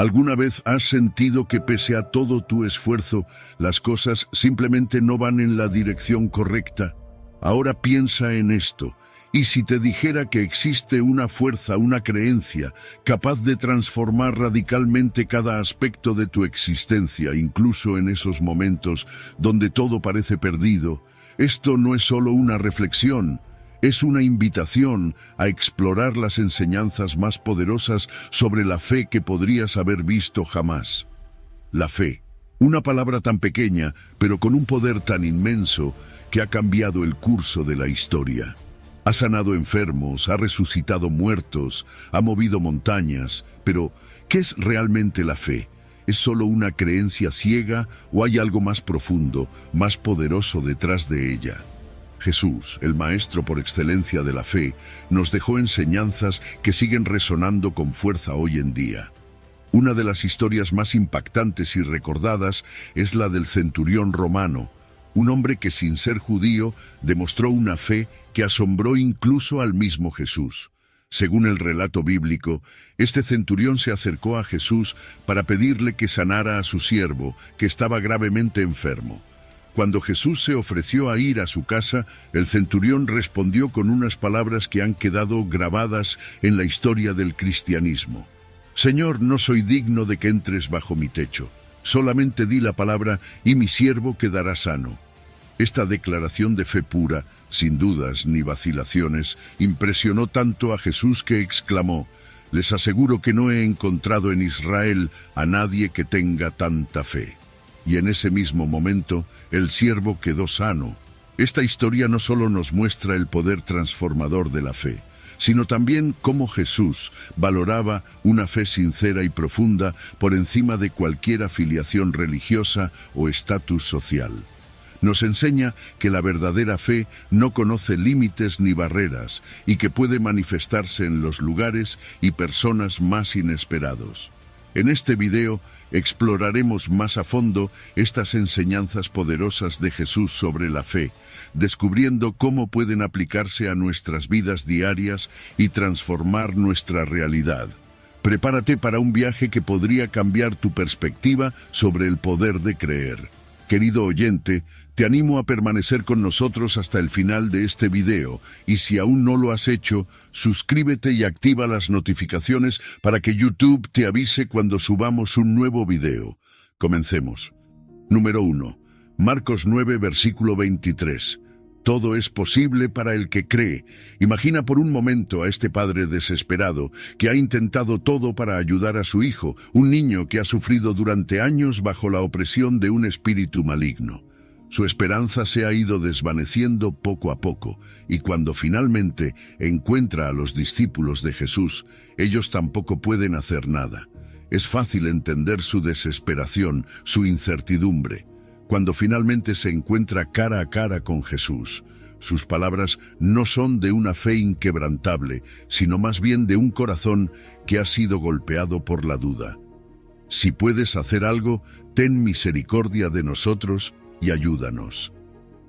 ¿Alguna vez has sentido que pese a todo tu esfuerzo, las cosas simplemente no van en la dirección correcta? Ahora piensa en esto. ¿Y si te dijera que existe una fuerza, una creencia, capaz de transformar radicalmente cada aspecto de tu existencia, incluso en esos momentos donde todo parece perdido? Esto no es solo una reflexión, es una invitación a explorar las enseñanzas más poderosas sobre la fe que podrías haber visto jamás. La fe, una palabra tan pequeña, pero con un poder tan inmenso que ha cambiado el curso de la historia. Ha sanado enfermos, ha resucitado muertos, ha movido montañas, pero ¿qué es realmente la fe? ¿Es solo una creencia ciega o hay algo más profundo, más poderoso detrás de ella? Jesús, el maestro por excelencia de la fe, nos dejó enseñanzas que siguen resonando con fuerza hoy en día. Una de las historias más impactantes y recordadas es la del centurión romano, un hombre que sin ser judío demostró una fe que asombró incluso al mismo Jesús. Según el relato bíblico, este centurión se acercó a Jesús para pedirle que sanara a su siervo, que estaba gravemente enfermo. Cuando Jesús se ofreció a ir a su casa, el centurión respondió con unas palabras que han quedado grabadas en la historia del cristianismo. «Señor, no soy digno de que entres bajo mi techo. Solamente di la palabra y mi siervo quedará sano». Esta declaración de fe pura, sin dudas ni vacilaciones, impresionó tanto a Jesús que exclamó: «Les aseguro que no he encontrado en Israel a nadie que tenga tanta fe». Y en ese mismo momento, el siervo quedó sano. Esta historia no solo nos muestra el poder transformador de la fe, sino también cómo Jesús valoraba una fe sincera y profunda por encima de cualquier afiliación religiosa o estatus social. Nos enseña que la verdadera fe no conoce límites ni barreras y que puede manifestarse en los lugares y personas más inesperados. En este video exploraremos más a fondo estas enseñanzas poderosas de Jesús sobre la fe, descubriendo cómo pueden aplicarse a nuestras vidas diarias y transformar nuestra realidad. Prepárate para un viaje que podría cambiar tu perspectiva sobre el poder de creer. Querido oyente, te animo a permanecer con nosotros hasta el final de este video y si aún no lo has hecho, suscríbete y activa las notificaciones para que YouTube te avise cuando subamos un nuevo video. Comencemos. Número 1. Marcos 9, versículo 23. Todo es posible para el que cree. Imagina por un momento a este padre desesperado que ha intentado todo para ayudar a su hijo, un niño que ha sufrido durante años bajo la opresión de un espíritu maligno. Su esperanza se ha ido desvaneciendo poco a poco, y cuando finalmente encuentra a los discípulos de Jesús, ellos tampoco pueden hacer nada. Es fácil entender su desesperación, su incertidumbre. Cuando finalmente se encuentra cara a cara con Jesús, sus palabras no son de una fe inquebrantable, sino más bien de un corazón que ha sido golpeado por la duda. Si puedes hacer algo, ten misericordia de nosotros y ayúdanos.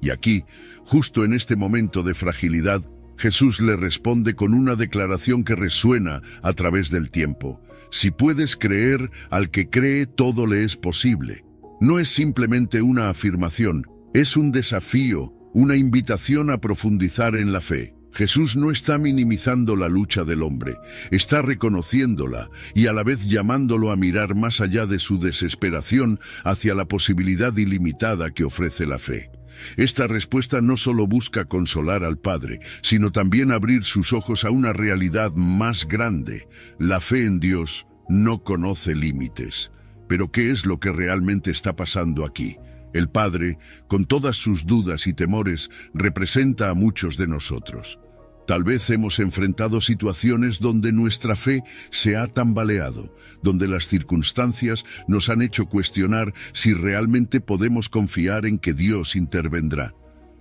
Y aquí, justo en este momento de fragilidad, Jesús le responde con una declaración que resuena a través del tiempo. Si puedes creer, al que cree todo le es posible. No es simplemente una afirmación, es un desafío, una invitación a profundizar en la fe. Jesús no está minimizando la lucha del hombre, está reconociéndola y a la vez llamándolo a mirar más allá de su desesperación hacia la posibilidad ilimitada que ofrece la fe. Esta respuesta no solo busca consolar al Padre, sino también abrir sus ojos a una realidad más grande. La fe en Dios no conoce límites. Pero ¿qué es lo que realmente está pasando aquí? El Padre, con todas sus dudas y temores, representa a muchos de nosotros. Tal vez hemos enfrentado situaciones donde nuestra fe se ha tambaleado, donde las circunstancias nos han hecho cuestionar si realmente podemos confiar en que Dios intervendrá.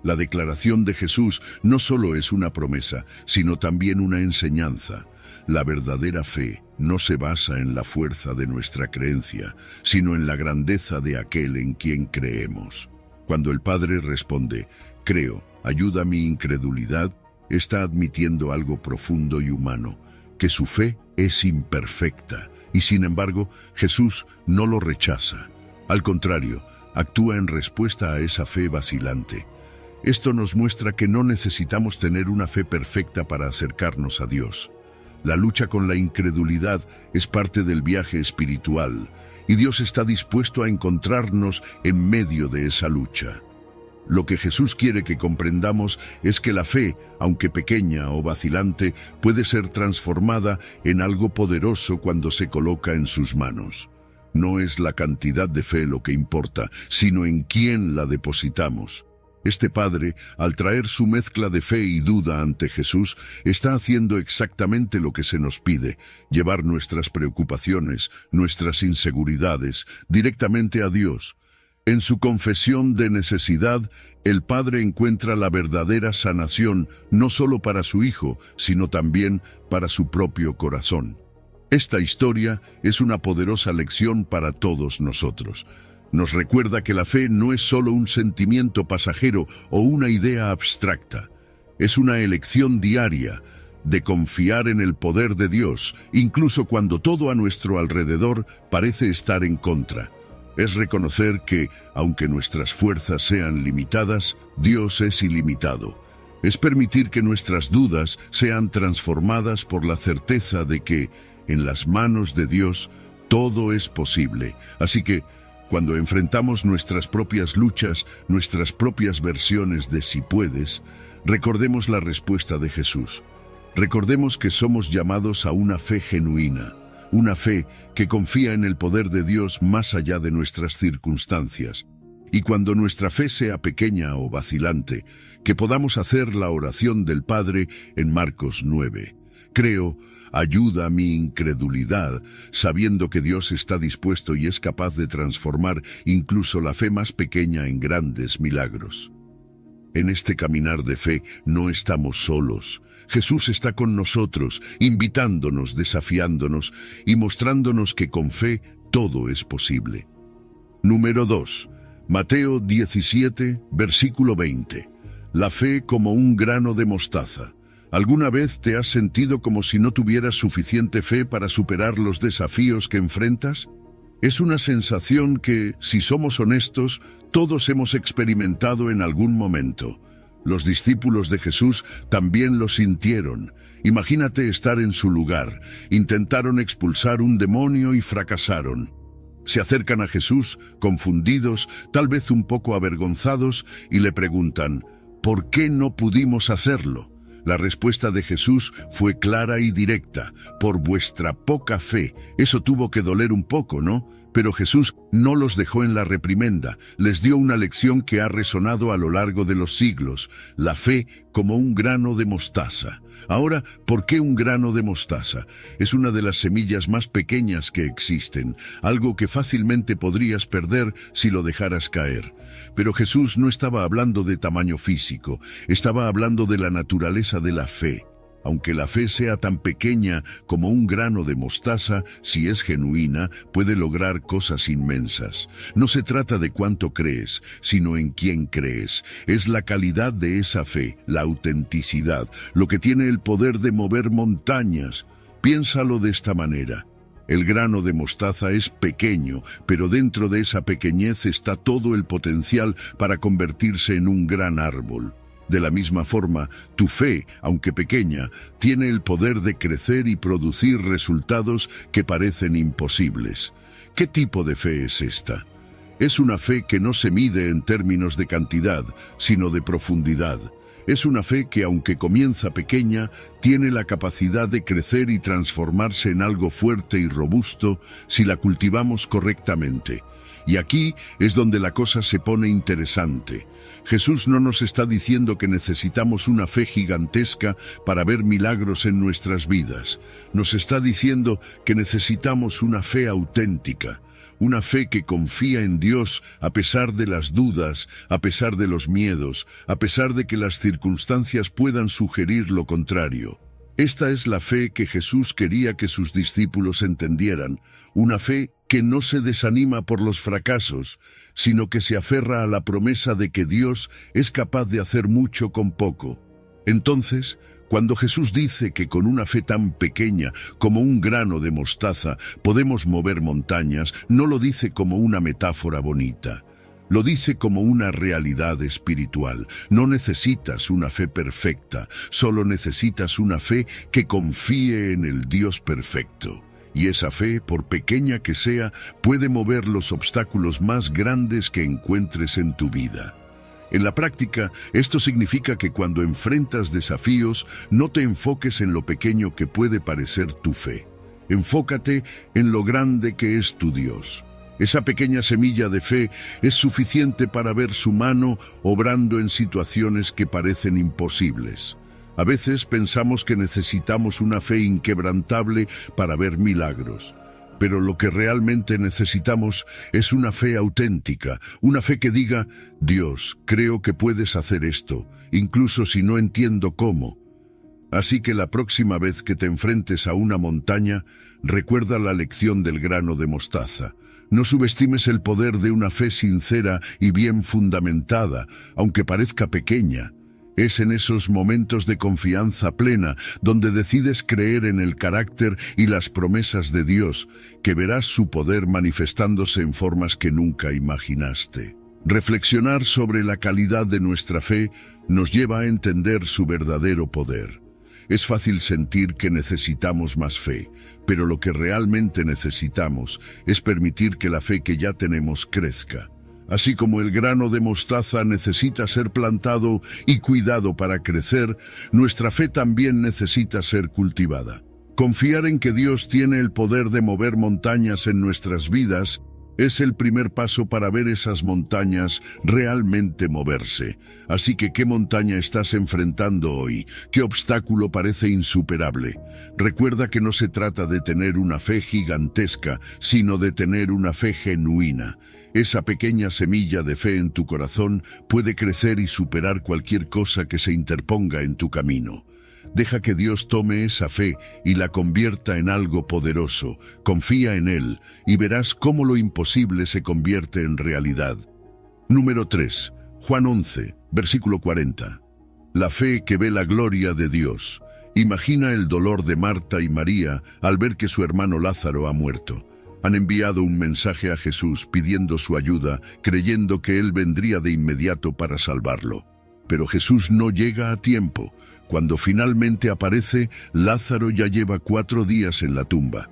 La declaración de Jesús no solo es una promesa, sino también una enseñanza. La verdadera fe no se basa en la fuerza de nuestra creencia, sino en la grandeza de aquel en quien creemos. Cuando el Padre responde, «Creo, ayuda a mi incredulidad», está admitiendo algo profundo y humano, que su fe es imperfecta, Y sin embargo, Jesús no lo rechaza. Al contrario, actúa en respuesta a esa fe vacilante. Esto nos muestra que no necesitamos tener una fe perfecta para acercarnos a Dios. La lucha con la incredulidad es parte del viaje espiritual, y Dios está dispuesto a encontrarnos en medio de esa lucha. Lo que Jesús quiere que comprendamos es que la fe, aunque pequeña o vacilante, puede ser transformada en algo poderoso cuando se coloca en sus manos. No es la cantidad de fe lo que importa, sino en quién la depositamos. Este padre, al traer su mezcla de fe y duda ante Jesús, está haciendo exactamente lo que se nos pide: llevar nuestras preocupaciones, nuestras inseguridades, directamente a Dios. En su confesión de necesidad, el padre encuentra la verdadera sanación, no solo para su hijo, sino también para su propio corazón. Esta historia es una poderosa lección para todos nosotros. Nos recuerda que la fe no es solo un sentimiento pasajero o una idea abstracta. Es una elección diaria de confiar en el poder de Dios, incluso cuando todo a nuestro alrededor parece estar en contra. Es reconocer que, aunque nuestras fuerzas sean limitadas, Dios es ilimitado. Es permitir que nuestras dudas sean transformadas por la certeza de que, en las manos de Dios, todo es posible. Así que, cuando enfrentamos nuestras propias luchas, nuestras propias versiones de si puedes, recordemos la respuesta de Jesús. Recordemos que somos llamados a una fe genuina, una fe que confía en el poder de Dios más allá de nuestras circunstancias. Y cuando nuestra fe sea pequeña o vacilante, que podamos hacer la oración del Padre en Marcos 9. Creo, ayuda a mi incredulidad, sabiendo que Dios está dispuesto y es capaz de transformar incluso la fe más pequeña en grandes milagros. En este caminar de fe no estamos solos. Jesús está con nosotros, invitándonos, desafiándonos y mostrándonos que con fe todo es posible. Número 2. Mateo 17, versículo 20. La fe como un grano de mostaza. ¿Alguna vez te has sentido como si no tuvieras suficiente fe para superar los desafíos que enfrentas? Es una sensación que, si somos honestos, todos hemos experimentado en algún momento. Los discípulos de Jesús también lo sintieron. Imagínate estar en su lugar. Intentaron expulsar un demonio y fracasaron. Se acercan a Jesús, confundidos, tal vez un poco avergonzados, y le preguntan: ¿por qué no pudimos hacerlo? La respuesta de Jesús fue clara y directa: por vuestra poca fe. Eso tuvo que doler un poco, ¿no? Pero Jesús no los dejó en la reprimenda, les dio una lección que ha resonado a lo largo de los siglos: la fe como un grano de mostaza. Ahora, ¿por qué un grano de mostaza? Es una de las semillas más pequeñas que existen, algo que fácilmente podrías perder si lo dejaras caer. Pero Jesús no estaba hablando de tamaño físico, estaba hablando de la naturaleza de la fe. Aunque la fe sea tan pequeña como un grano de mostaza, si es genuina, puede lograr cosas inmensas. No se trata de cuánto crees, sino en quién crees. Es la calidad de esa fe, la autenticidad, lo que tiene el poder de mover montañas. Piénsalo de esta manera. El grano de mostaza es pequeño, pero dentro de esa pequeñez está todo el potencial para convertirse en un gran árbol. De la misma forma, tu fe, aunque pequeña, tiene el poder de crecer y producir resultados que parecen imposibles. ¿Qué tipo de fe es esta? Es una fe que no se mide en términos de cantidad, sino de profundidad. Es una fe que, aunque comienza pequeña, tiene la capacidad de crecer y transformarse en algo fuerte y robusto si la cultivamos correctamente. Y aquí es donde la cosa se pone interesante. Jesús no nos está diciendo que necesitamos una fe gigantesca para ver milagros en nuestras vidas. Nos está diciendo que necesitamos una fe auténtica, una fe que confía en Dios a pesar de las dudas, a pesar de los miedos, a pesar de que las circunstancias puedan sugerir lo contrario. Esta es la fe que Jesús quería que sus discípulos entendieran, una fe que no se desanima por los fracasos, sino que se aferra a la promesa de que Dios es capaz de hacer mucho con poco. Entonces, Cuando Jesús dice que con una fe tan pequeña como un grano de mostaza podemos mover montañas, no lo dice como una metáfora bonita. Lo dice como una realidad espiritual. No necesitas una fe perfecta, solo necesitas una fe que confíe en el Dios perfecto. Y esa fe, por pequeña que sea, puede mover los obstáculos más grandes que encuentres en tu vida. En la práctica, esto significa que cuando enfrentas desafíos, no te enfoques en lo pequeño que puede parecer tu fe. Enfócate en lo grande que es tu Dios. Esa pequeña semilla de fe es suficiente para ver su mano obrando en situaciones que parecen imposibles. A veces pensamos que necesitamos una fe inquebrantable para ver milagros. Pero lo que realmente necesitamos es una fe auténtica, una fe que diga: Dios, creo que puedes hacer esto, incluso si no entiendo cómo. Así que la próxima vez que te enfrentes a una montaña, recuerda la lección del grano de mostaza. No subestimes el poder de una fe sincera y bien fundamentada, aunque parezca pequeña. Es en esos momentos de confianza plena donde decides creer en el carácter y las promesas de Dios, que verás su poder manifestándose en formas que nunca imaginaste. Reflexionar sobre la calidad de nuestra fe nos lleva a entender su verdadero poder. Es fácil sentir que necesitamos más fe, pero lo que realmente necesitamos es permitir que la fe que ya tenemos crezca. Así como el grano de mostaza necesita ser plantado y cuidado para crecer, nuestra fe también necesita ser cultivada. Confiar en que Dios tiene el poder de mover montañas en nuestras vidas es el primer paso para ver esas montañas realmente moverse. Así que, ¿qué montaña estás enfrentando hoy? ¿Qué obstáculo parece insuperable? Recuerda que no se trata de tener una fe gigantesca, sino de tener una fe genuina. Esa pequeña semilla de fe en tu corazón puede crecer y superar cualquier cosa que se interponga en tu camino. Deja que Dios tome esa fe y la convierta en algo poderoso. Confía en Él y verás cómo lo imposible se convierte en realidad. Número 3. Juan 11, versículo 40. La fe que ve la gloria de Dios. Imagina el dolor de Marta y María al ver que su hermano Lázaro ha muerto. Han enviado un mensaje a Jesús pidiendo su ayuda, creyendo que Él vendría de inmediato para salvarlo. Pero Jesús no llega a tiempo. Cuando finalmente aparece, Lázaro ya lleva 4 días en la tumba.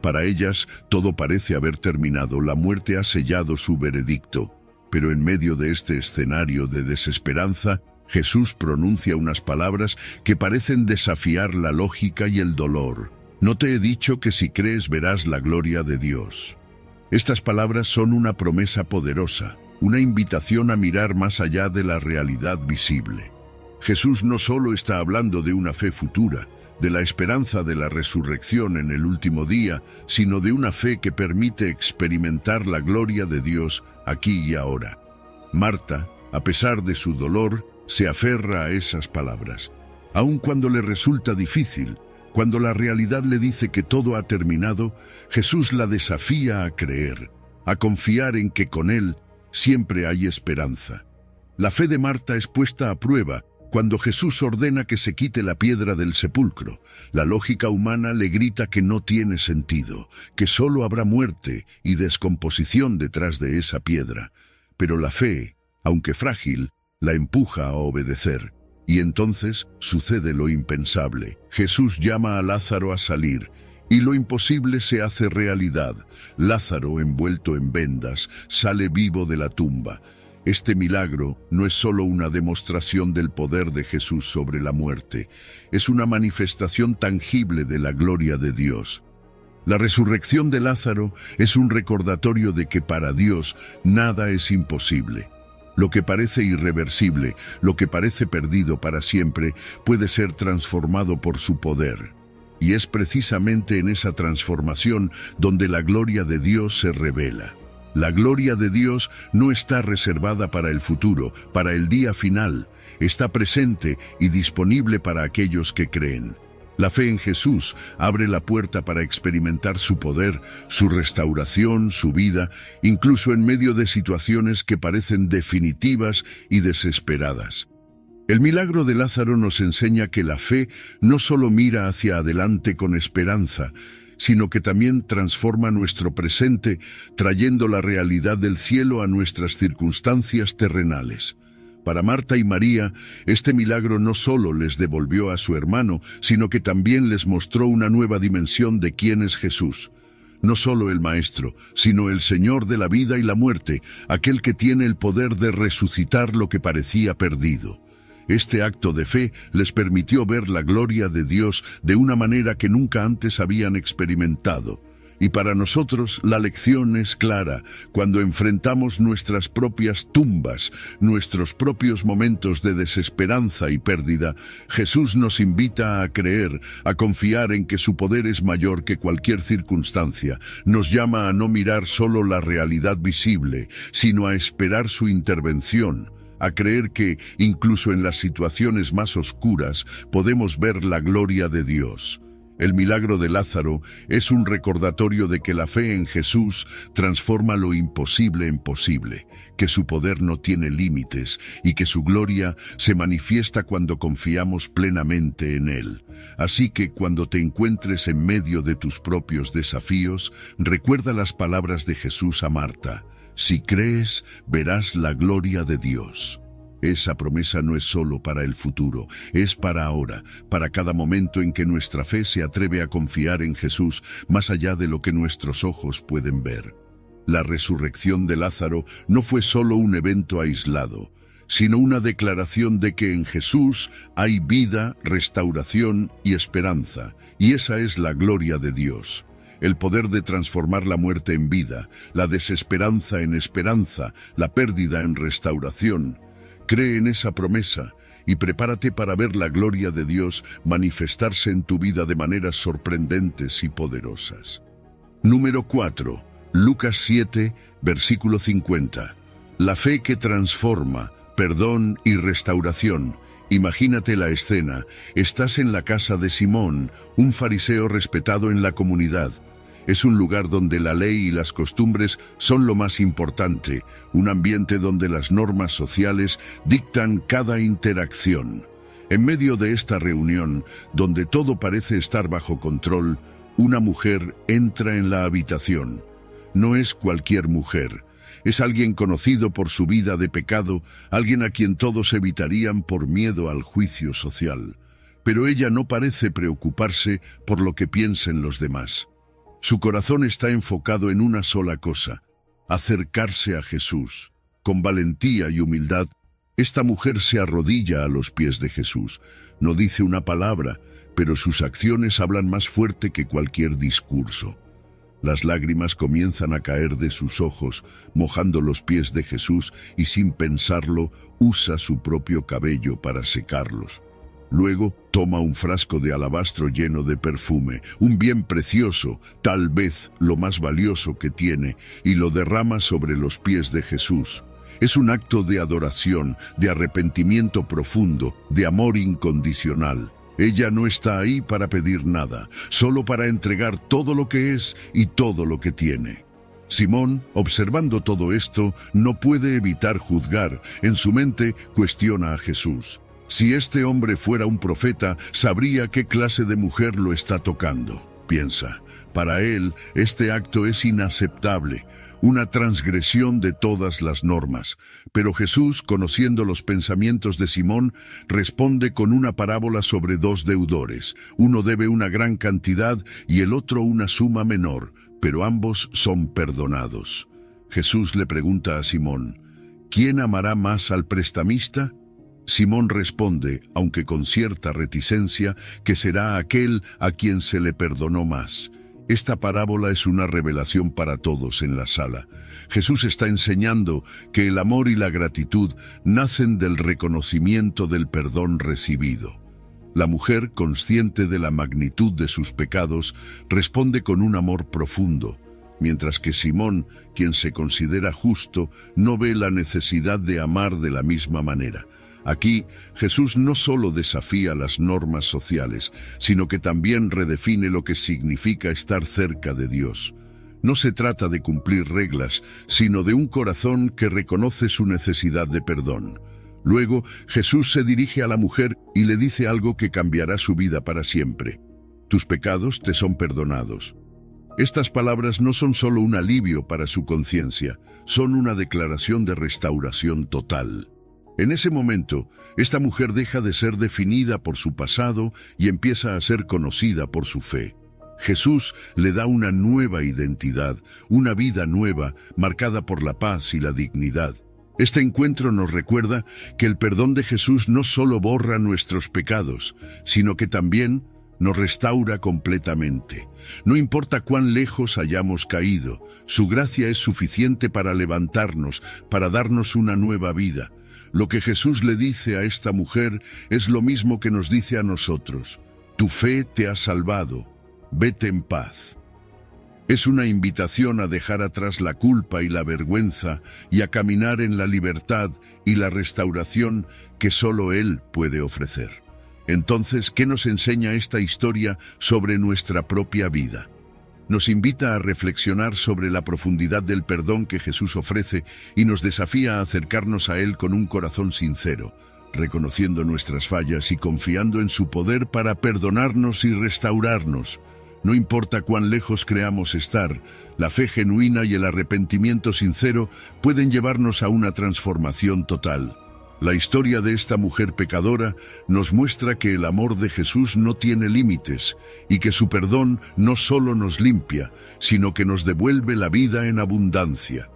Para ellas, todo parece haber terminado, la muerte ha sellado su veredicto. Pero en medio de este escenario de desesperanza, Jesús pronuncia unas palabras que parecen desafiar la lógica y el dolor. No te he dicho que si crees verás la gloria de Dios. Estas palabras son una promesa poderosa, una invitación a mirar más allá de la realidad visible. Jesús no solo está hablando de una fe futura, de la esperanza de la resurrección en el último día, sino de una fe que permite experimentar la gloria de Dios aquí y ahora. Marta, a pesar de su dolor, se aferra a esas palabras. Aun cuando le resulta difícil, cuando la realidad le dice que todo ha terminado, Jesús la desafía a creer, a confiar en que con Él siempre hay esperanza. La fe de Marta es puesta a prueba cuando Jesús ordena que se quite la piedra del sepulcro. La lógica humana le grita que no tiene sentido, que solo habrá muerte y descomposición detrás de esa piedra. Pero la fe, aunque frágil, la empuja a obedecer. Y entonces sucede lo impensable. Jesús llama a Lázaro a salir, y lo imposible se hace realidad. Lázaro, envuelto en vendas, sale vivo de la tumba. Este milagro no es solo una demostración del poder de Jesús sobre la muerte, es una manifestación tangible de la gloria de Dios. La resurrección de Lázaro es un recordatorio de que para Dios nada es imposible. Lo que parece irreversible, lo que parece perdido para siempre, puede ser transformado por su poder. Y es precisamente en esa transformación donde la gloria de Dios se revela. La gloria de Dios no está reservada para el futuro, para el día final. Está presente y disponible para aquellos que creen. La fe en Jesús abre la puerta para experimentar su poder, su restauración, su vida, incluso en medio de situaciones que parecen definitivas y desesperadas. El milagro de Lázaro nos enseña que la fe no solo mira hacia adelante con esperanza, sino que también transforma nuestro presente, trayendo la realidad del cielo a nuestras circunstancias terrenales. Para Marta y María, este milagro no solo les devolvió a su hermano, sino que también les mostró una nueva dimensión de quién es Jesús. No solo el Maestro, sino el Señor de la vida y la muerte, aquel que tiene el poder de resucitar lo que parecía perdido. Este acto de fe les permitió ver la gloria de Dios de una manera que nunca antes habían experimentado. Y para nosotros la lección es clara. Cuando enfrentamos nuestras propias tumbas, nuestros propios momentos de desesperanza y pérdida, Jesús nos invita a creer, a confiar en que su poder es mayor que cualquier circunstancia. Nos llama a no mirar solo la realidad visible, sino a esperar su intervención, a creer que, incluso en las situaciones más oscuras, podemos ver la gloria de Dios. El milagro de Lázaro es un recordatorio de que la fe en Jesús transforma lo imposible en posible, que su poder no tiene límites y que su gloria se manifiesta cuando confiamos plenamente en Él. Así que cuando te encuentres en medio de tus propios desafíos, recuerda las palabras de Jesús a Marta: si crees, verás la gloria de Dios. Esa promesa no es solo para el futuro, es para ahora, para cada momento en que nuestra fe se atreve a confiar en Jesús más allá de lo que nuestros ojos pueden ver. La resurrección de Lázaro no fue solo un evento aislado, sino una declaración de que en Jesús hay vida, restauración y esperanza, y esa es la gloria de Dios. El poder de transformar la muerte en vida, la desesperanza en esperanza, la pérdida en restauración. Cree en esa promesa y prepárate para ver la gloria de Dios manifestarse en tu vida de maneras sorprendentes y poderosas. Número 4. Lucas 7, versículo 50. La fe que transforma, perdón y restauración. Imagínate la escena. Estás en la casa de Simón, un fariseo respetado en la comunidad. Es un lugar donde la ley y las costumbres son lo más importante, un ambiente donde las normas sociales dictan cada interacción. En medio de esta reunión, donde todo parece estar bajo control, una mujer entra en la habitación. No es cualquier mujer. Es alguien conocido por su vida de pecado, alguien a quien todos evitarían por miedo al juicio social. Pero ella no parece preocuparse por lo que piensen los demás. Su corazón está enfocado en una sola cosa: acercarse a Jesús. Con valentía y humildad, esta mujer se arrodilla a los pies de Jesús. No dice una palabra, pero sus acciones hablan más fuerte que cualquier discurso. Las lágrimas comienzan a caer de sus ojos, mojando los pies de Jesús, y sin pensarlo, usa su propio cabello para secarlos. Luego toma un frasco de alabastro lleno de perfume, un bien precioso, tal vez lo más valioso que tiene, y lo derrama sobre los pies de Jesús. Es un acto de adoración, de arrepentimiento profundo, de amor incondicional. Ella no está ahí para pedir nada, solo para entregar todo lo que es y todo lo que tiene. Simón, observando todo esto, no puede evitar juzgar. En su mente cuestiona a Jesús. Si este hombre fuera un profeta, sabría qué clase de mujer lo está tocando, piensa. Para él, este acto es inaceptable, una transgresión de todas las normas. Pero Jesús, conociendo los pensamientos de Simón, responde con una parábola sobre dos deudores. Uno debe una gran cantidad y el otro una suma menor, pero ambos son perdonados. Jesús le pregunta a Simón: ¿quién amará más al prestamista? Simón responde, aunque con cierta reticencia, que será aquel a quien se le perdonó más. Esta parábola es una revelación para todos en la sala. Jesús está enseñando que el amor y la gratitud nacen del reconocimiento del perdón recibido. La mujer, consciente de la magnitud de sus pecados, responde con un amor profundo, mientras que Simón, quien se considera justo, no ve la necesidad de amar de la misma manera. Aquí, Jesús no solo desafía las normas sociales, sino que también redefine lo que significa estar cerca de Dios. No se trata de cumplir reglas, sino de un corazón que reconoce su necesidad de perdón. Luego, Jesús se dirige a la mujer y le dice algo que cambiará su vida para siempre. Tus pecados te son perdonados. Estas palabras no son solo un alivio para su conciencia, son una declaración de restauración total. En ese momento, esta mujer deja de ser definida por su pasado y empieza a ser conocida por su fe. Jesús le da una nueva identidad, una vida nueva, marcada por la paz y la dignidad. Este encuentro nos recuerda que el perdón de Jesús no solo borra nuestros pecados, sino que también nos restaura completamente. No importa cuán lejos hayamos caído, su gracia es suficiente para levantarnos, para darnos una nueva vida. Lo que Jesús le dice a esta mujer es lo mismo que nos dice a nosotros. Tu fe te ha salvado, vete en paz. Es una invitación a dejar atrás la culpa y la vergüenza y a caminar en la libertad y la restauración que solo Él puede ofrecer. Entonces, ¿qué nos enseña esta historia sobre nuestra propia vida? Nos invita a reflexionar sobre la profundidad del perdón que Jesús ofrece y nos desafía a acercarnos a Él con un corazón sincero, reconociendo nuestras fallas y confiando en su poder para perdonarnos y restaurarnos. No importa cuán lejos creamos estar, la fe genuina y el arrepentimiento sincero pueden llevarnos a una transformación total. La historia de esta mujer pecadora nos muestra que el amor de Jesús no tiene límites y que su perdón no solo nos limpia, sino que nos devuelve la vida en abundancia.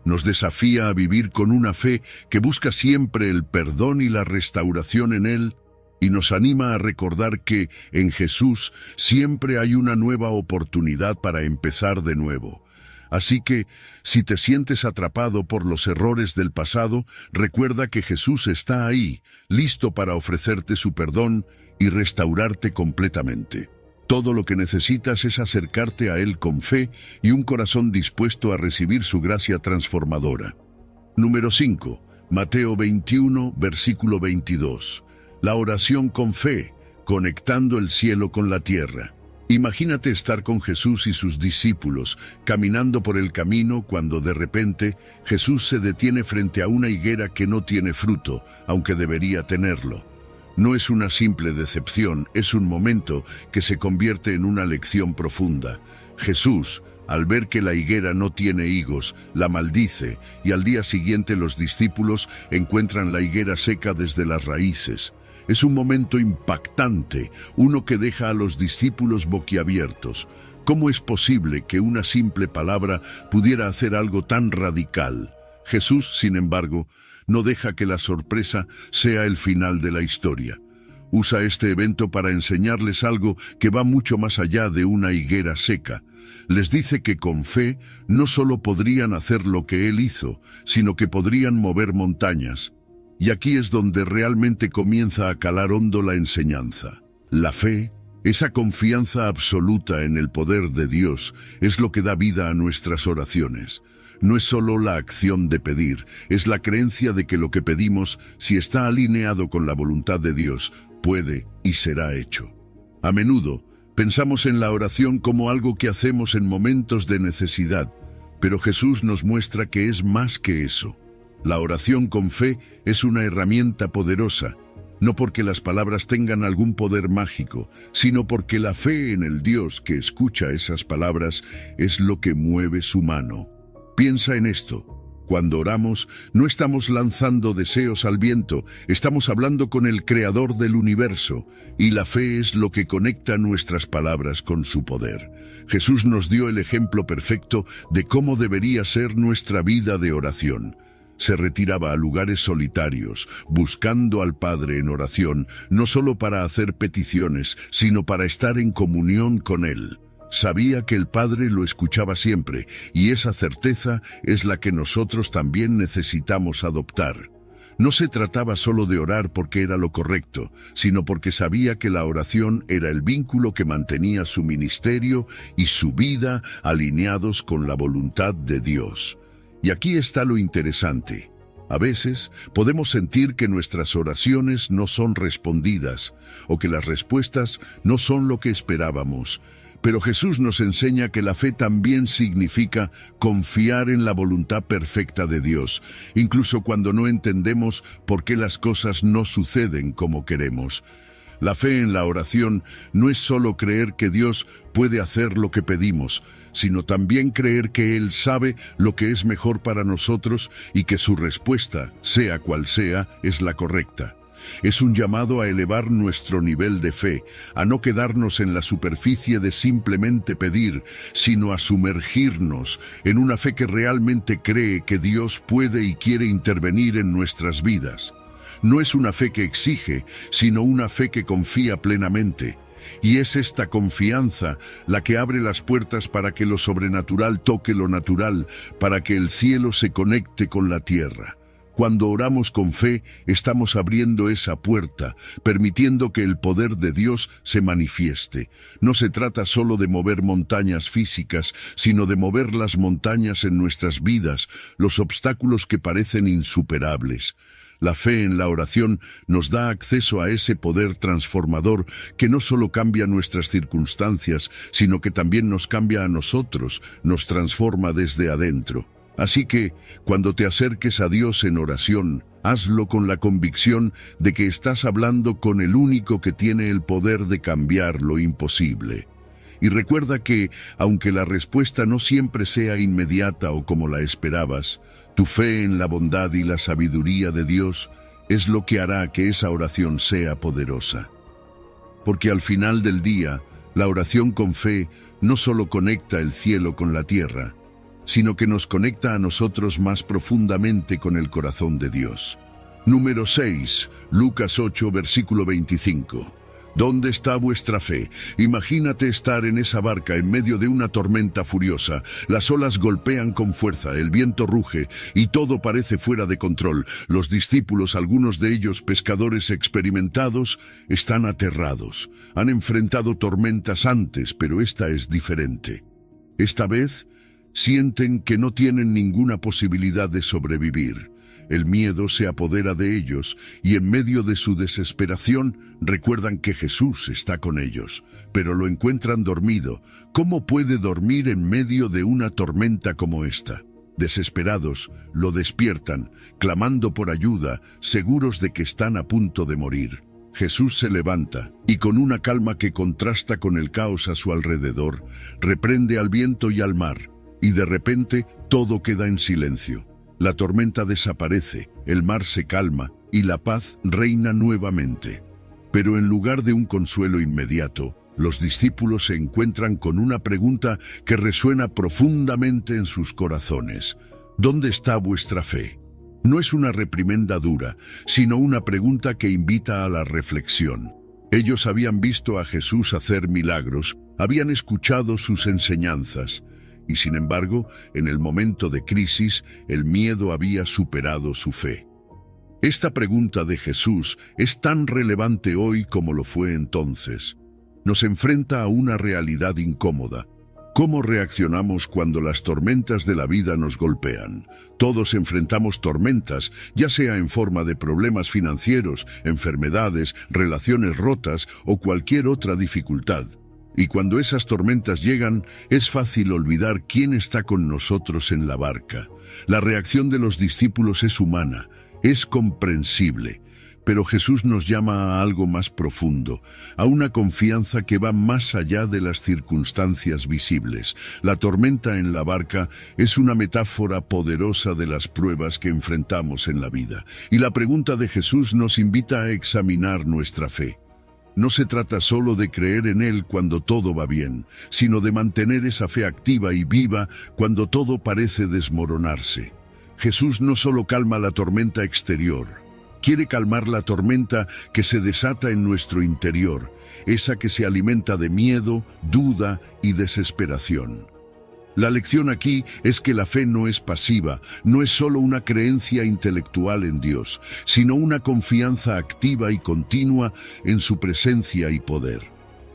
Nos desafía a vivir con una fe que busca siempre el perdón y la restauración en Él, y nos anima a recordar que en Jesús siempre hay una nueva oportunidad para empezar de nuevo. Así que, si te sientes atrapado por los errores del pasado, recuerda que Jesús está ahí, listo para ofrecerte su perdón y restaurarte completamente. Todo lo que necesitas es acercarte a Él con fe y un corazón dispuesto a recibir su gracia transformadora. Número 5. Mateo 21, versículo 22. La oración con fe, conectando el cielo con la tierra. Imagínate estar con Jesús y sus discípulos, caminando por el camino cuando de repente Jesús se detiene frente a una higuera que no tiene fruto, aunque debería tenerlo. No es una simple decepción, es un momento que se convierte en una lección profunda. Jesús, al ver que la higuera no tiene higos, la maldice, y al día siguiente los discípulos encuentran la higuera seca desde las raíces. Es un momento impactante, uno que deja a los discípulos boquiabiertos. ¿Cómo es posible que una simple palabra pudiera hacer algo tan radical? Jesús, sin embargo, no deja que la sorpresa sea el final de la historia. Usa este evento para enseñarles algo que va mucho más allá de una higuera seca. Les dice que con fe no solo podrían hacer lo que Él hizo, sino que podrían mover montañas. Y aquí es donde realmente comienza a calar hondo la enseñanza. La fe, esa confianza absoluta en el poder de Dios, es lo que da vida a nuestras oraciones. No es solo la acción de pedir, es la creencia de que lo que pedimos, si está alineado con la voluntad de Dios, puede y será hecho. A menudo, pensamos en la oración como algo que hacemos en momentos de necesidad, pero Jesús nos muestra que es más que eso. La oración con fe es una herramienta poderosa, no porque las palabras tengan algún poder mágico, sino porque la fe en el Dios que escucha esas palabras es lo que mueve su mano. Piensa en esto. Cuando oramos, no estamos lanzando deseos al viento, estamos hablando con el Creador del universo, y la fe es lo que conecta nuestras palabras con su poder. Jesús nos dio el ejemplo perfecto de cómo debería ser nuestra vida de oración. Se retiraba a lugares solitarios, buscando al Padre en oración, no solo para hacer peticiones, sino para estar en comunión con Él. Sabía que el Padre lo escuchaba siempre, y esa certeza es la que nosotros también necesitamos adoptar. No se trataba solo de orar porque era lo correcto, sino porque sabía que la oración era el vínculo que mantenía su ministerio y su vida alineados con la voluntad de Dios. Y aquí está lo interesante. A veces podemos sentir que nuestras oraciones no son respondidas o que las respuestas no son lo que esperábamos. Pero Jesús nos enseña que la fe también significa confiar en la voluntad perfecta de Dios, incluso cuando no entendemos por qué las cosas no suceden como queremos. La fe en la oración no es solo creer que Dios puede hacer lo que pedimos, sino también creer que Él sabe lo que es mejor para nosotros y que su respuesta, sea cual sea, es la correcta. Es un llamado a elevar nuestro nivel de fe, a no quedarnos en la superficie de simplemente pedir, sino a sumergirnos en una fe que realmente cree que Dios puede y quiere intervenir en nuestras vidas. No es una fe que exige, sino una fe que confía plenamente. Y es esta confianza la que abre las puertas para que lo sobrenatural toque lo natural, para que el cielo se conecte con la tierra. Cuando oramos con fe, estamos abriendo esa puerta, permitiendo que el poder de Dios se manifieste. No se trata solo de mover montañas físicas, sino de mover las montañas en nuestras vidas, los obstáculos que parecen insuperables. La fe en la oración nos da acceso a ese poder transformador que no solo cambia nuestras circunstancias, sino que también nos cambia a nosotros, nos transforma desde adentro. Así que, cuando te acerques a Dios en oración, hazlo con la convicción de que estás hablando con el único que tiene el poder de cambiar lo imposible. Y recuerda que, aunque la respuesta no siempre sea inmediata o como la esperabas, tu fe en la bondad y la sabiduría de Dios es lo que hará que esa oración sea poderosa. Porque al final del día, la oración con fe no solo conecta el cielo con la tierra, sino que nos conecta a nosotros más profundamente con el corazón de Dios. Número 6, Lucas 8, versículo 25. ¿Dónde está vuestra fe? Imagínate estar en esa barca en medio de una tormenta furiosa. Las olas golpean con fuerza, el viento ruge y todo parece fuera de control. Los discípulos, algunos de ellos pescadores experimentados, están aterrados. Han enfrentado tormentas antes, pero esta es diferente. Esta vez, sienten que no tienen ninguna posibilidad de sobrevivir. El miedo se apodera de ellos y en medio de su desesperación recuerdan que Jesús está con ellos, pero lo encuentran dormido. ¿Cómo puede dormir en medio de una tormenta como esta? Desesperados, lo despiertan, clamando por ayuda, seguros de que están a punto de morir. Jesús se levanta y con una calma que contrasta con el caos a su alrededor, reprende al viento y al mar, y de repente todo queda en silencio. La tormenta desaparece, el mar se calma y la paz reina nuevamente. Pero en lugar de un consuelo inmediato, los discípulos se encuentran con una pregunta que resuena profundamente en sus corazones. ¿Dónde está vuestra fe? No es una reprimenda dura, sino una pregunta que invita a la reflexión. Ellos habían visto a Jesús hacer milagros, habían escuchado sus enseñanzas, y sin embargo, en el momento de crisis, el miedo había superado su fe. Esta pregunta de Jesús es tan relevante hoy como lo fue entonces. Nos enfrenta a una realidad incómoda. ¿Cómo reaccionamos cuando las tormentas de la vida nos golpean? Todos enfrentamos tormentas, ya sea en forma de problemas financieros, enfermedades, relaciones rotas o cualquier otra dificultad. Y cuando esas tormentas llegan, es fácil olvidar quién está con nosotros en la barca. La reacción de los discípulos es humana, es comprensible, pero Jesús nos llama a algo más profundo, a una confianza que va más allá de las circunstancias visibles. La tormenta en la barca es una metáfora poderosa de las pruebas que enfrentamos en la vida, y la pregunta de Jesús nos invita a examinar nuestra fe. No se trata solo de creer en Él cuando todo va bien, sino de mantener esa fe activa y viva cuando todo parece desmoronarse. Jesús no solo calma la tormenta exterior, quiere calmar la tormenta que se desata en nuestro interior, esa que se alimenta de miedo, duda y desesperación. La lección aquí es que la fe no es pasiva, no es solo una creencia intelectual en Dios, sino una confianza activa y continua en su presencia y poder.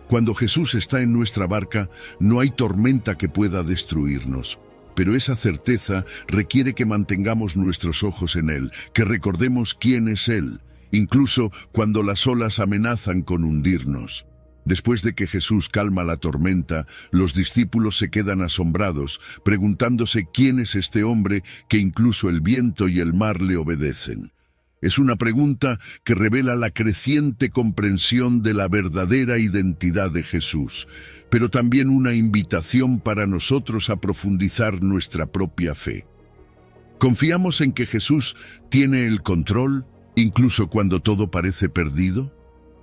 Cuando Jesús está en nuestra barca, no hay tormenta que pueda destruirnos. Pero esa certeza requiere que mantengamos nuestros ojos en Él, que recordemos quién es Él, incluso cuando las olas amenazan con hundirnos. Después de que Jesús calma la tormenta, los discípulos se quedan asombrados, preguntándose quién es este hombre que incluso el viento y el mar le obedecen. Es una pregunta que revela la creciente comprensión de la verdadera identidad de Jesús, pero también una invitación para nosotros a profundizar nuestra propia fe. ¿Confiamos en que Jesús tiene el control, incluso cuando todo parece perdido?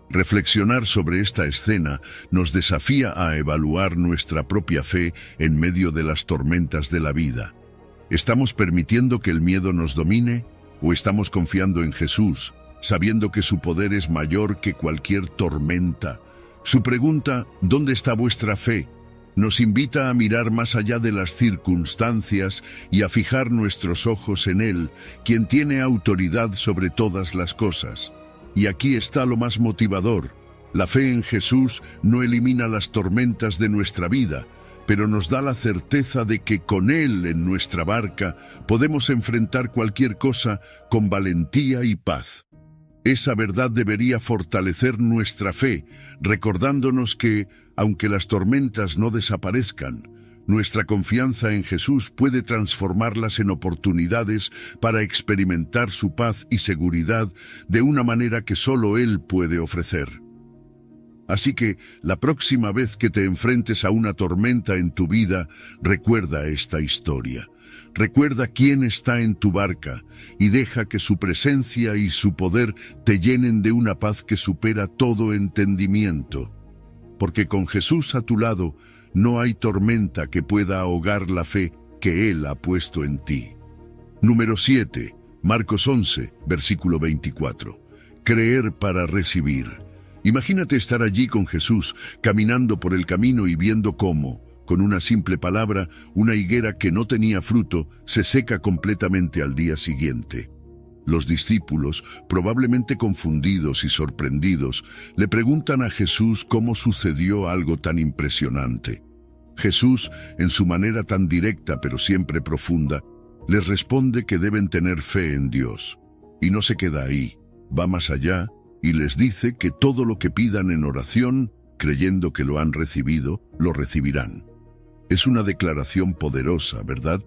Reflexionar sobre esta escena nos desafía a evaluar nuestra propia fe en medio de las tormentas de la vida. ¿Estamos permitiendo que el miedo nos domine o estamos confiando en Jesús, sabiendo que su poder es mayor que cualquier tormenta? Su pregunta, ¿dónde está vuestra fe?, nos invita a mirar más allá de las circunstancias y a fijar nuestros ojos en Él, quien tiene autoridad sobre todas las cosas. Y aquí está lo más motivador. La fe en Jesús no elimina las tormentas de nuestra vida, pero nos da la certeza de que con Él en nuestra barca podemos enfrentar cualquier cosa con valentía y paz. Esa verdad debería fortalecer nuestra fe, recordándonos que, aunque las tormentas no desaparezcan, nuestra confianza en Jesús puede transformarlas en oportunidades para experimentar su paz y seguridad de una manera que solo Él puede ofrecer. Así que, la próxima vez que te enfrentes a una tormenta en tu vida, recuerda esta historia. Recuerda quién está en tu barca y deja que su presencia y su poder te llenen de una paz que supera todo entendimiento. Porque con Jesús a tu lado, no hay tormenta que pueda ahogar la fe que Él ha puesto en ti. Número 7, Marcos 11, versículo 24. Creer para recibir. Imagínate estar allí con Jesús, caminando por el camino y viendo cómo, con una simple palabra, una higuera que no tenía fruto se seca completamente al día siguiente. Los discípulos, probablemente confundidos y sorprendidos, le preguntan a Jesús cómo sucedió algo tan impresionante. Jesús, en su manera tan directa pero siempre profunda, les responde que deben tener fe en Dios. Y no se queda ahí, va más allá y les dice que todo lo que pidan en oración, creyendo que lo han recibido, lo recibirán. Es una declaración poderosa, ¿verdad?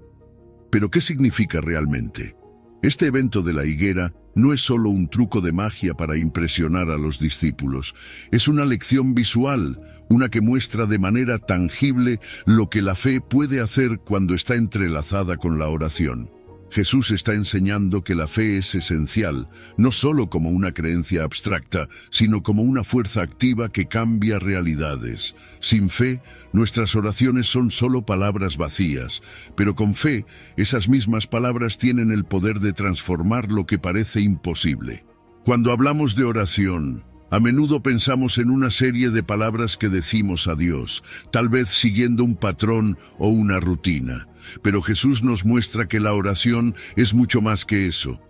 ¿Pero qué significa realmente? Este evento de la higuera no es solo un truco de magia para impresionar a los discípulos, es una lección visual, una que muestra de manera tangible lo que la fe puede hacer cuando está entrelazada con la oración. Jesús está enseñando que la fe es esencial, no solo como una creencia abstracta, sino como una fuerza activa que cambia realidades. Sin fe, nuestras oraciones son solo palabras vacías, pero con fe, esas mismas palabras tienen el poder de transformar lo que parece imposible. Cuando hablamos de oración, a menudo pensamos en una serie de palabras que decimos a Dios, tal vez siguiendo un patrón o una rutina. Pero Jesús nos muestra que la oración es mucho más que eso.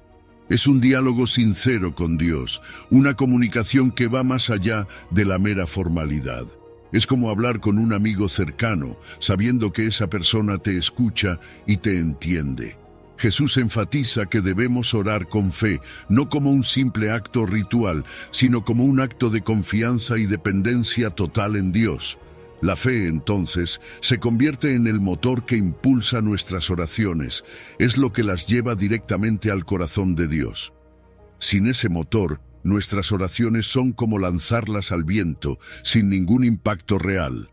Es un diálogo sincero con Dios, una comunicación que va más allá de la mera formalidad. Es como hablar con un amigo cercano, sabiendo que esa persona te escucha y te entiende. Jesús enfatiza que debemos orar con fe, no como un simple acto ritual, sino como un acto de confianza y dependencia total en Dios. La fe, entonces, se convierte en el motor que impulsa nuestras oraciones, es lo que las lleva directamente al corazón de Dios. Sin ese motor, nuestras oraciones son como lanzarlas al viento, sin ningún impacto real.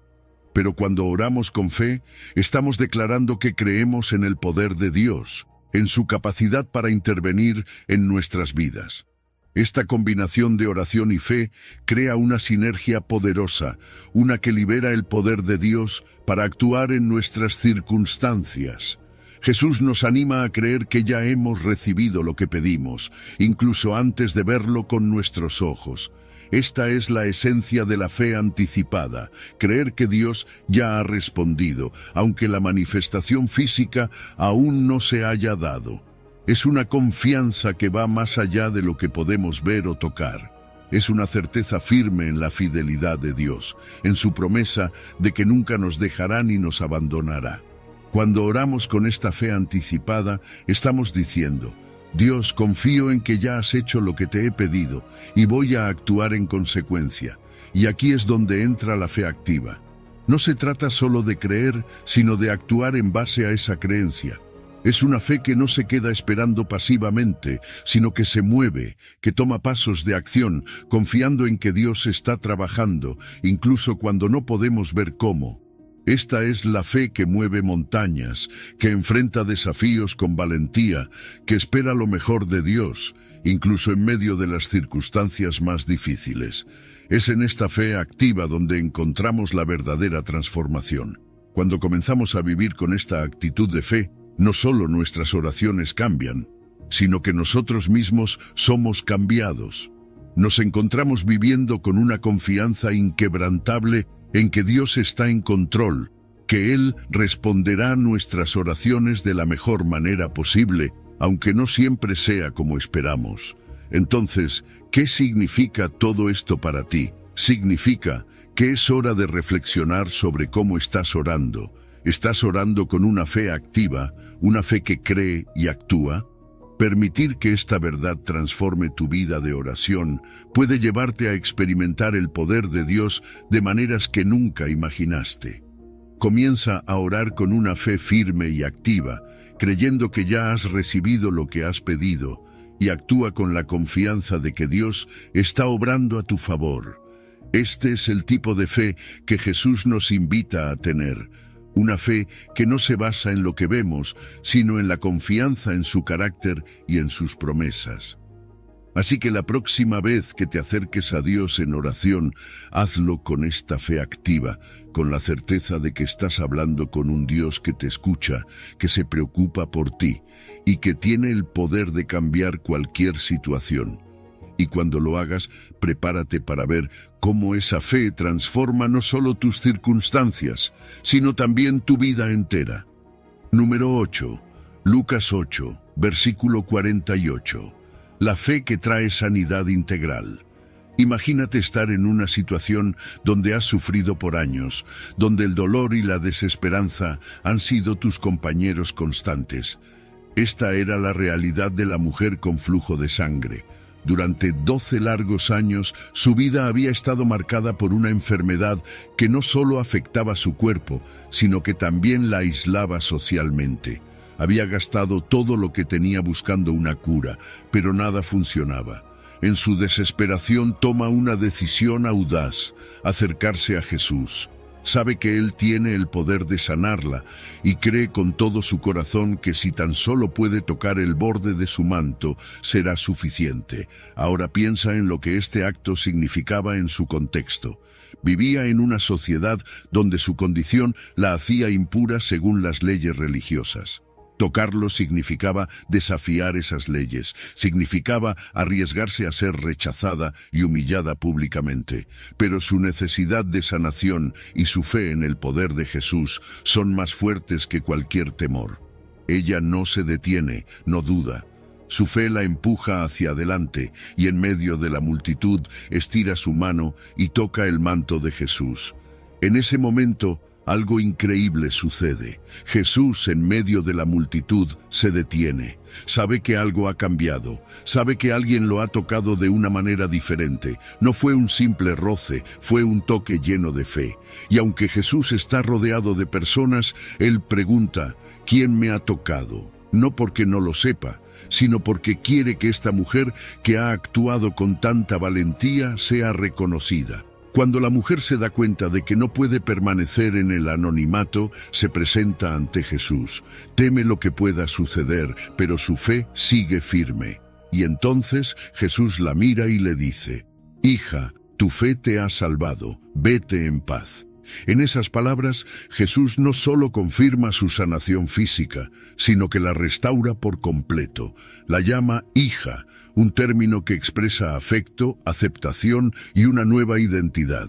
Pero cuando oramos con fe, estamos declarando que creemos en el poder de Dios, en su capacidad para intervenir en nuestras vidas. Esta combinación de oración y fe crea una sinergia poderosa, una que libera el poder de Dios para actuar en nuestras circunstancias. Jesús nos anima a creer que ya hemos recibido lo que pedimos, incluso antes de verlo con nuestros ojos. Esta es la esencia de la fe anticipada, creer que Dios ya ha respondido, aunque la manifestación física aún no se haya dado. Es una confianza que va más allá de lo que podemos ver o tocar. Es una certeza firme en la fidelidad de Dios, en su promesa de que nunca nos dejará ni nos abandonará. Cuando oramos con esta fe anticipada, estamos diciendo: Dios, confío en que ya has hecho lo que te he pedido y voy a actuar en consecuencia. Y aquí es donde entra la fe activa. No se trata solo de creer, sino de actuar en base a esa creencia. Es una fe que no se queda esperando pasivamente, sino que se mueve, que toma pasos de acción, confiando en que Dios está trabajando, incluso cuando no podemos ver cómo. Esta es la fe que mueve montañas, que enfrenta desafíos con valentía, que espera lo mejor de Dios, incluso en medio de las circunstancias más difíciles. Es en esta fe activa donde encontramos la verdadera transformación. Cuando comenzamos a vivir con esta actitud de fe, no solo nuestras oraciones cambian, sino que nosotros mismos somos cambiados. Nos encontramos viviendo con una confianza inquebrantable en que Dios está en control, que Él responderá a nuestras oraciones de la mejor manera posible, aunque no siempre sea como esperamos. Entonces, ¿qué significa todo esto para ti? Significa que es hora de reflexionar sobre cómo estás orando. ¿Estás orando con una fe activa, una fe que cree y actúa? Permitir que esta verdad transforme tu vida de oración puede llevarte a experimentar el poder de Dios de maneras que nunca imaginaste. Comienza a orar con una fe firme y activa, creyendo que ya has recibido lo que has pedido, y actúa con la confianza de que Dios está obrando a tu favor. Este es el tipo de fe que Jesús nos invita a tener. Una fe que no se basa en lo que vemos, sino en la confianza en su carácter y en sus promesas. Así que la próxima vez que te acerques a Dios en oración, hazlo con esta fe activa, con la certeza de que estás hablando con un Dios que te escucha, que se preocupa por ti y que tiene el poder de cambiar cualquier situación. Y cuando lo hagas, prepárate para ver cómo esa fe transforma no solo tus circunstancias, sino también tu vida entera. Número 8. Lucas 8, versículo 48. La fe que trae sanidad integral. Imagínate estar en una situación donde has sufrido por años, donde el dolor y la desesperanza han sido tus compañeros constantes. Esta era la realidad de la mujer con flujo de sangre. Durante 12 largos años, su vida había estado marcada por una enfermedad que no solo afectaba su cuerpo, sino que también la aislaba socialmente. Había gastado todo lo que tenía buscando una cura, pero nada funcionaba. En su desesperación toma una decisión audaz: acercarse a Jesús. Sabe que Él tiene el poder de sanarla y cree con todo su corazón que si tan solo puede tocar el borde de su manto, será suficiente. Ahora piensa en lo que este acto significaba en su contexto. Vivía en una sociedad donde su condición la hacía impura según las leyes religiosas. Tocarlo significaba desafiar esas leyes, significaba arriesgarse a ser rechazada y humillada públicamente. Pero su necesidad de sanación y su fe en el poder de Jesús son más fuertes que cualquier temor. Ella no se detiene, no duda. Su fe la empuja hacia adelante y en medio de la multitud estira su mano y toca el manto de Jesús. En ese momento, algo increíble sucede. Jesús, en medio de la multitud, se detiene. Sabe que algo ha cambiado. Sabe que alguien lo ha tocado de una manera diferente. No fue un simple roce, fue un toque lleno de fe. Y aunque Jesús está rodeado de personas, Él pregunta: ¿quién me ha tocado? No porque no lo sepa, sino porque quiere que esta mujer que ha actuado con tanta valentía sea reconocida. Cuando la mujer se da cuenta de que no puede permanecer en el anonimato, se presenta ante Jesús. Teme lo que pueda suceder, pero su fe sigue firme. Y entonces Jesús la mira y le dice: «Hija, tu fe te ha salvado, vete en paz». En esas palabras, Jesús no solo confirma su sanación física, sino que la restaura por completo. La llama hija, un término que expresa afecto, aceptación y una nueva identidad.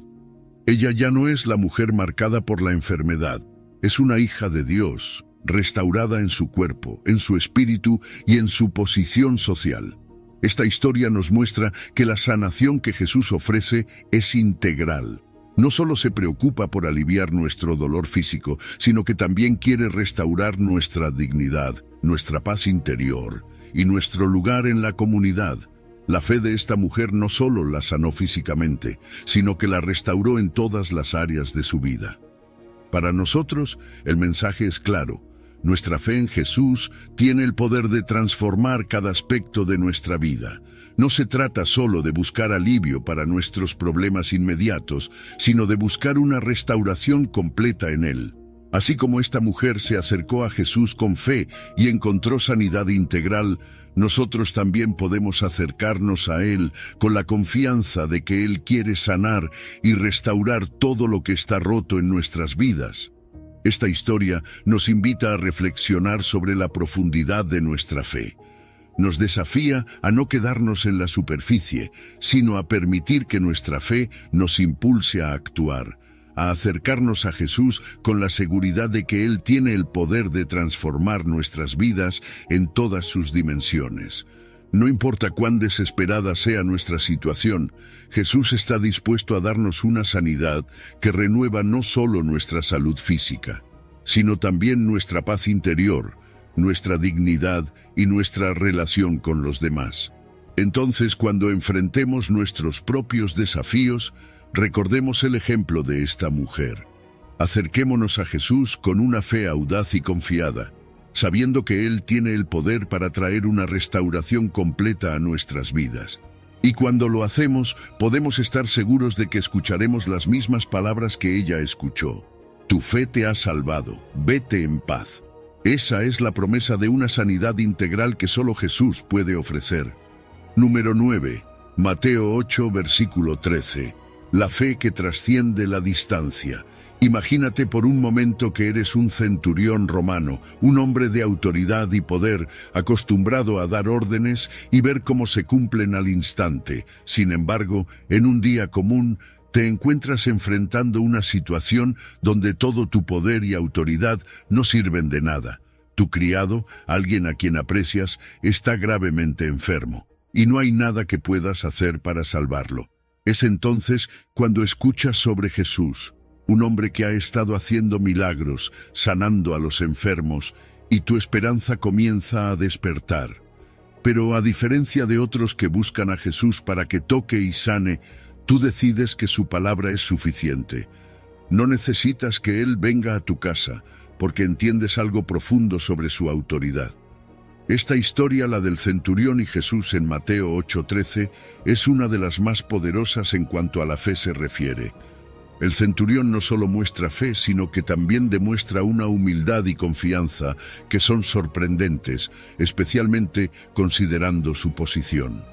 Ella ya no es la mujer marcada por la enfermedad, es una hija de Dios, restaurada en su cuerpo, en su espíritu y en su posición social. Esta historia nos muestra que la sanación que Jesús ofrece es integral. No solo se preocupa por aliviar nuestro dolor físico, sino que también quiere restaurar nuestra dignidad, nuestra paz interior y nuestro lugar en la comunidad. La fe de esta mujer no solo la sanó físicamente, sino que la restauró en todas las áreas de su vida. Para nosotros, el mensaje es claro. Nuestra fe en Jesús tiene el poder de transformar cada aspecto de nuestra vida. No se trata solo de buscar alivio para nuestros problemas inmediatos, sino de buscar una restauración completa en Él. Así como esta mujer se acercó a Jesús con fe y encontró sanidad integral, nosotros también podemos acercarnos a Él con la confianza de que Él quiere sanar y restaurar todo lo que está roto en nuestras vidas. Esta historia nos invita a reflexionar sobre la profundidad de nuestra fe. Nos desafía a no quedarnos en la superficie, sino a permitir que nuestra fe nos impulse a actuar, a acercarnos a Jesús con la seguridad de que Él tiene el poder de transformar nuestras vidas en todas sus dimensiones. No importa cuán desesperada sea nuestra situación, Jesús está dispuesto a darnos una sanidad que renueva no solo nuestra salud física, sino también nuestra paz interior, nuestra dignidad y nuestra relación con los demás. Entonces, cuando enfrentemos nuestros propios desafíos, recordemos el ejemplo de esta mujer. Acerquémonos a Jesús con una fe audaz y confiada, sabiendo que Él tiene el poder para traer una restauración completa a nuestras vidas. Y cuando lo hacemos, podemos estar seguros de que escucharemos las mismas palabras que ella escuchó. Tu fe te ha salvado, vete en paz. Esa es la promesa de una sanidad integral que solo Jesús puede ofrecer. Número 9. Mateo 8, versículo 13. La fe que trasciende la distancia. Imagínate por un momento que eres un centurión romano, un hombre de autoridad y poder, acostumbrado a dar órdenes y ver cómo se cumplen al instante. Sin embargo, en un día común, te encuentras enfrentando una situación donde todo tu poder y autoridad no sirven de nada. Tu criado, alguien a quien aprecias, está gravemente enfermo, y no hay nada que puedas hacer para salvarlo. Es entonces cuando escuchas sobre Jesús, un hombre que ha estado haciendo milagros, sanando a los enfermos, y tu esperanza comienza a despertar. Pero a diferencia de otros que buscan a Jesús para que toque y sane, tú decides que su palabra es suficiente. No necesitas que Él venga a tu casa, porque entiendes algo profundo sobre su autoridad. Esta historia, la del centurión y Jesús en Mateo 8:13, es una de las más poderosas en cuanto a la fe se refiere. El centurión no solo muestra fe, sino que también demuestra una humildad y confianza que son sorprendentes, especialmente considerando su posición.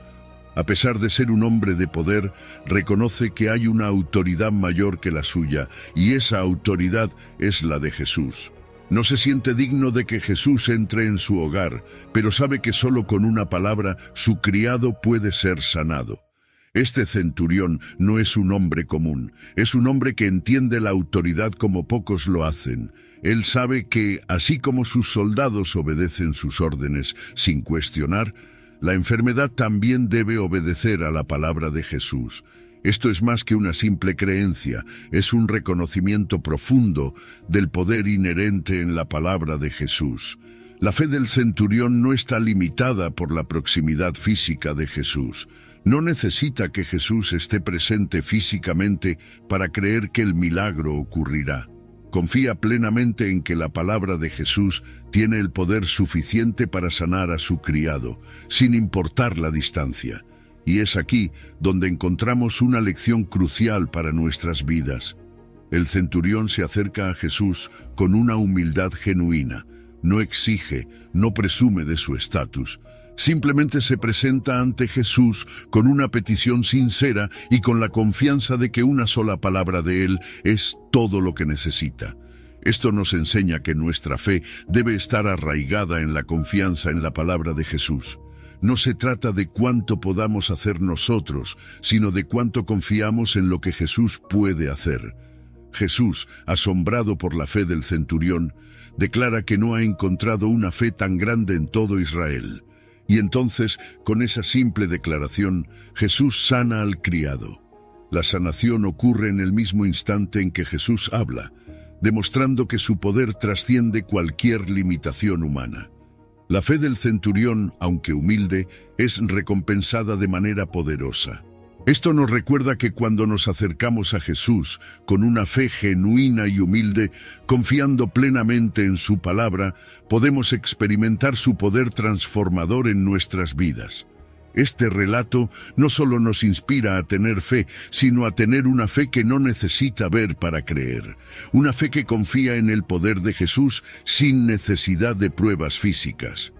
A pesar de ser un hombre de poder, reconoce que hay una autoridad mayor que la suya, y esa autoridad es la de Jesús. No se siente digno de que Jesús entre en su hogar, pero sabe que solo con una palabra su criado puede ser sanado. Este centurión no es un hombre común, es un hombre que entiende la autoridad como pocos lo hacen. Él sabe que, así como sus soldados obedecen sus órdenes sin cuestionar, la enfermedad también debe obedecer a la palabra de Jesús. Esto es más que una simple creencia, es un reconocimiento profundo del poder inherente en la palabra de Jesús. La fe del centurión no está limitada por la proximidad física de Jesús. No necesita que Jesús esté presente físicamente para creer que el milagro ocurrirá. Confía plenamente en que la palabra de Jesús tiene el poder suficiente para sanar a su criado, sin importar la distancia. Y es aquí donde encontramos una lección crucial para nuestras vidas. El centurión se acerca a Jesús con una humildad genuina. No exige, no presume de su estatus. Simplemente se presenta ante Jesús con una petición sincera y con la confianza de que una sola palabra de Él es todo lo que necesita. Esto nos enseña que nuestra fe debe estar arraigada en la confianza en la palabra de Jesús. No se trata de cuánto podamos hacer nosotros, sino de cuánto confiamos en lo que Jesús puede hacer. Jesús, asombrado por la fe del centurión, declara que no ha encontrado una fe tan grande en todo Israel. Y entonces, con esa simple declaración, Jesús sana al criado. La sanación ocurre en el mismo instante en que Jesús habla, demostrando que su poder trasciende cualquier limitación humana. La fe del centurión, aunque humilde, es recompensada de manera poderosa. Esto nos recuerda que cuando nos acercamos a Jesús con una fe genuina y humilde, confiando plenamente en su palabra, podemos experimentar su poder transformador en nuestras vidas. Este relato no solo nos inspira a tener fe, sino a tener una fe que no necesita ver para creer. Una fe que confía en el poder de Jesús sin necesidad de pruebas físicas.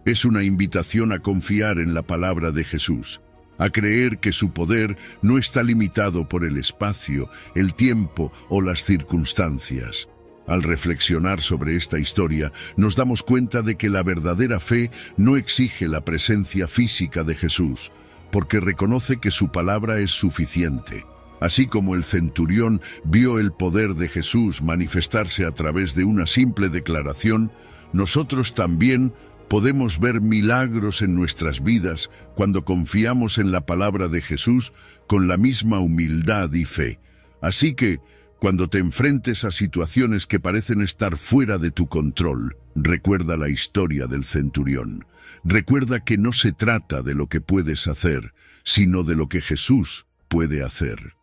Es una invitación a confiar en la palabra de Jesús, a creer que su poder no está limitado por el espacio, el tiempo o las circunstancias. Al reflexionar sobre esta historia, nos damos cuenta de que la verdadera fe no exige la presencia física de Jesús, porque reconoce que su palabra es suficiente. Así como el centurión vio el poder de Jesús manifestarse a través de una simple declaración, nosotros también podemos ver milagros en nuestras vidas cuando confiamos en la palabra de Jesús con la misma humildad y fe. Así que, cuando te enfrentes a situaciones que parecen estar fuera de tu control, recuerda la historia del centurión. Recuerda que no se trata de lo que puedes hacer, sino de lo que Jesús puede hacer.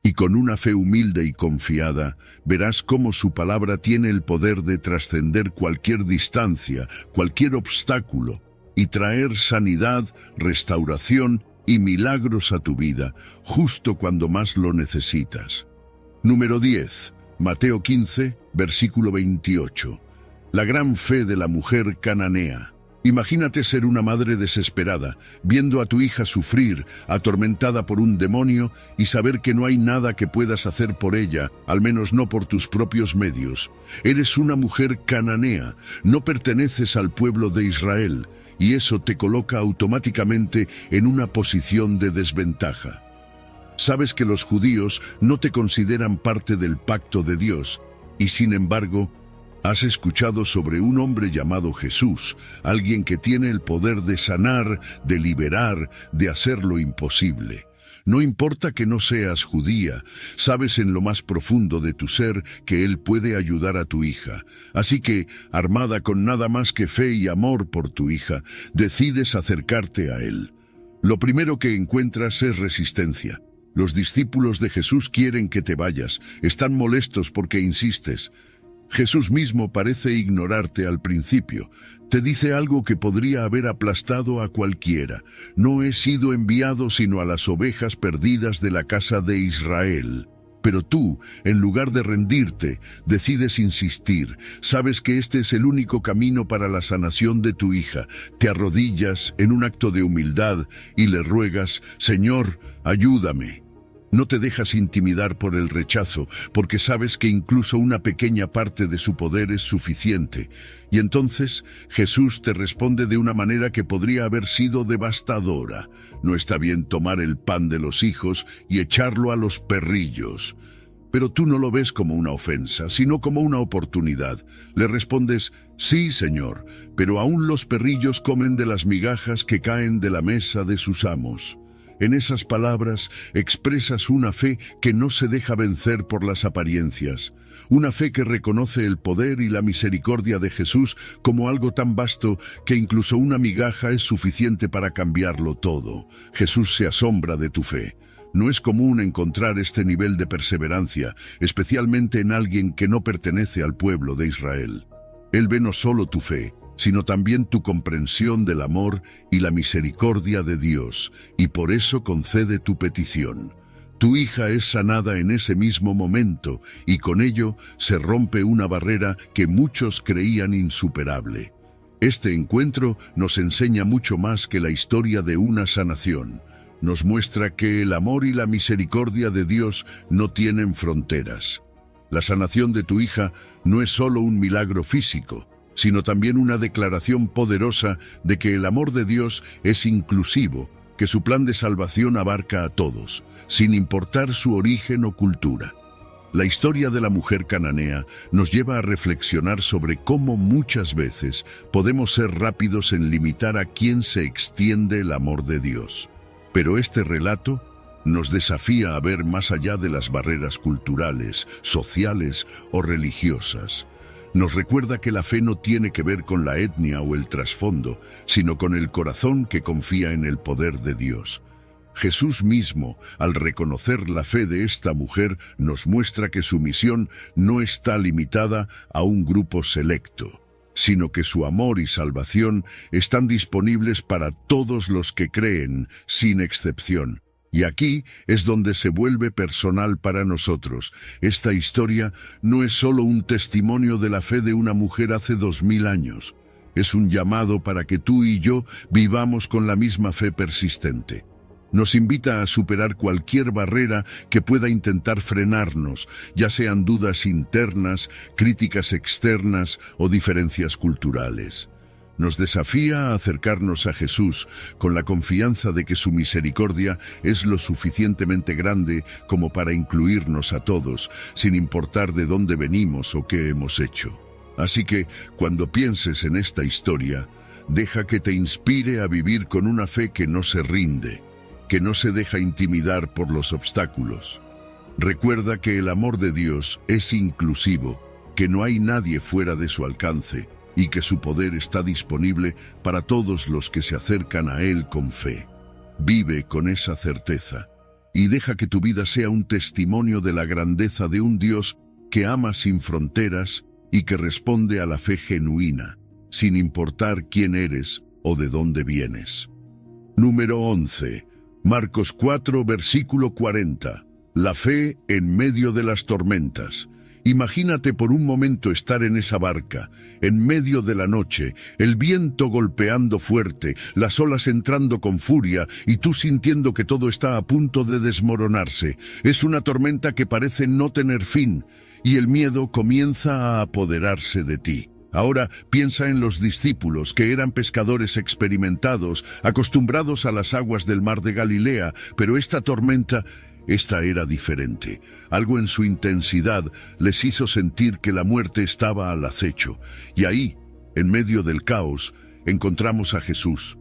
Y con una fe humilde y confiada, verás cómo su palabra tiene el poder de trascender cualquier distancia, cualquier obstáculo, y traer sanidad, restauración y milagros a tu vida, justo cuando más lo necesitas. Número 10. Mateo 15, versículo 28. La gran fe de la mujer cananea. Imagínate ser una madre desesperada, viendo a tu hija sufrir, atormentada por un demonio, y saber que no hay nada que puedas hacer por ella, al menos no por tus propios medios. Eres una mujer cananea, no perteneces al pueblo de Israel, y eso te coloca automáticamente en una posición de desventaja. Sabes que los judíos no te consideran parte del pacto de Dios, y sin embargo, has escuchado sobre un hombre llamado Jesús, alguien que tiene el poder de sanar, de liberar, de hacer lo imposible. No importa que no seas judía, sabes en lo más profundo de tu ser que Él puede ayudar a tu hija. Así que, armada con nada más que fe y amor por tu hija, decides acercarte a Él. Lo primero que encuentras es resistencia. Los discípulos de Jesús quieren que te vayas, están molestos porque insistes. Jesús mismo parece ignorarte al principio. Te dice algo que podría haber aplastado a cualquiera. No he sido enviado sino a las ovejas perdidas de la casa de Israel. Pero tú, en lugar de rendirte, decides insistir. Sabes que este es el único camino para la sanación de tu hija. Te arrodillas en un acto de humildad y le ruegas, Señor, ayúdame. No te dejas intimidar por el rechazo, porque sabes que incluso una pequeña parte de su poder es suficiente. Y entonces Jesús te responde de una manera que podría haber sido devastadora. No está bien tomar el pan de los hijos y echarlo a los perrillos. Pero tú no lo ves como una ofensa, sino como una oportunidad. Le respondes, sí, Señor, pero aún los perrillos comen de las migajas que caen de la mesa de sus amos. En esas palabras expresas una fe que no se deja vencer por las apariencias, una fe que reconoce el poder y la misericordia de Jesús como algo tan vasto que incluso una migaja es suficiente para cambiarlo todo. Jesús se asombra de tu fe. No es común encontrar este nivel de perseverancia, especialmente en alguien que no pertenece al pueblo de Israel. Él ve no solo tu fe, sino también tu comprensión del amor y la misericordia de Dios, y por eso concede tu petición. Tu hija es sanada en ese mismo momento, y con ello se rompe una barrera que muchos creían insuperable. Este encuentro nos enseña mucho más que la historia de una sanación. Nos muestra que el amor y la misericordia de Dios no tienen fronteras. La sanación de tu hija no es solo un milagro físico, sino también una declaración poderosa de que el amor de Dios es inclusivo, que su plan de salvación abarca a todos, sin importar su origen o cultura. La historia de la mujer cananea nos lleva a reflexionar sobre cómo muchas veces podemos ser rápidos en limitar a quién se extiende el amor de Dios. Pero este relato nos desafía a ver más allá de las barreras culturales, sociales o religiosas. Nos recuerda que la fe no tiene que ver con la etnia o el trasfondo, sino con el corazón que confía en el poder de Dios. Jesús mismo, al reconocer la fe de esta mujer, nos muestra que su misión no está limitada a un grupo selecto, sino que su amor y salvación están disponibles para todos los que creen, sin excepción. Y aquí es donde se vuelve personal para nosotros. Esta historia no es solo un testimonio de la fe de una mujer hace 2000 años. Es un llamado para que tú y yo vivamos con la misma fe persistente. Nos invita a superar cualquier barrera que pueda intentar frenarnos, ya sean dudas internas, críticas externas o diferencias culturales. Nos desafía a acercarnos a Jesús con la confianza de que su misericordia es lo suficientemente grande como para incluirnos a todos, sin importar de dónde venimos o qué hemos hecho. Así que, cuando pienses en esta historia, deja que te inspire a vivir con una fe que no se rinde, que no se deja intimidar por los obstáculos. Recuerda que el amor de Dios es inclusivo, que no hay nadie fuera de su alcance y que su poder está disponible para todos los que se acercan a Él con fe. Vive con esa certeza y deja que tu vida sea un testimonio de la grandeza de un Dios que ama sin fronteras y que responde a la fe genuina, sin importar quién eres o de dónde vienes. Número 11. Marcos 4, versículo 40. La fe en medio de las tormentas. Imagínate por un momento estar en esa barca, en medio de la noche, el viento golpeando fuerte, las olas entrando con furia y tú sintiendo que todo está a punto de desmoronarse. Es una tormenta que parece no tener fin y el miedo comienza a apoderarse de ti. Ahora piensa en los discípulos, que eran pescadores experimentados, acostumbrados a las aguas del mar de Galilea, pero esta tormenta, esta era diferente. Algo en su intensidad les hizo sentir que la muerte estaba al acecho. Y ahí, en medio del caos, encontramos a Jesús.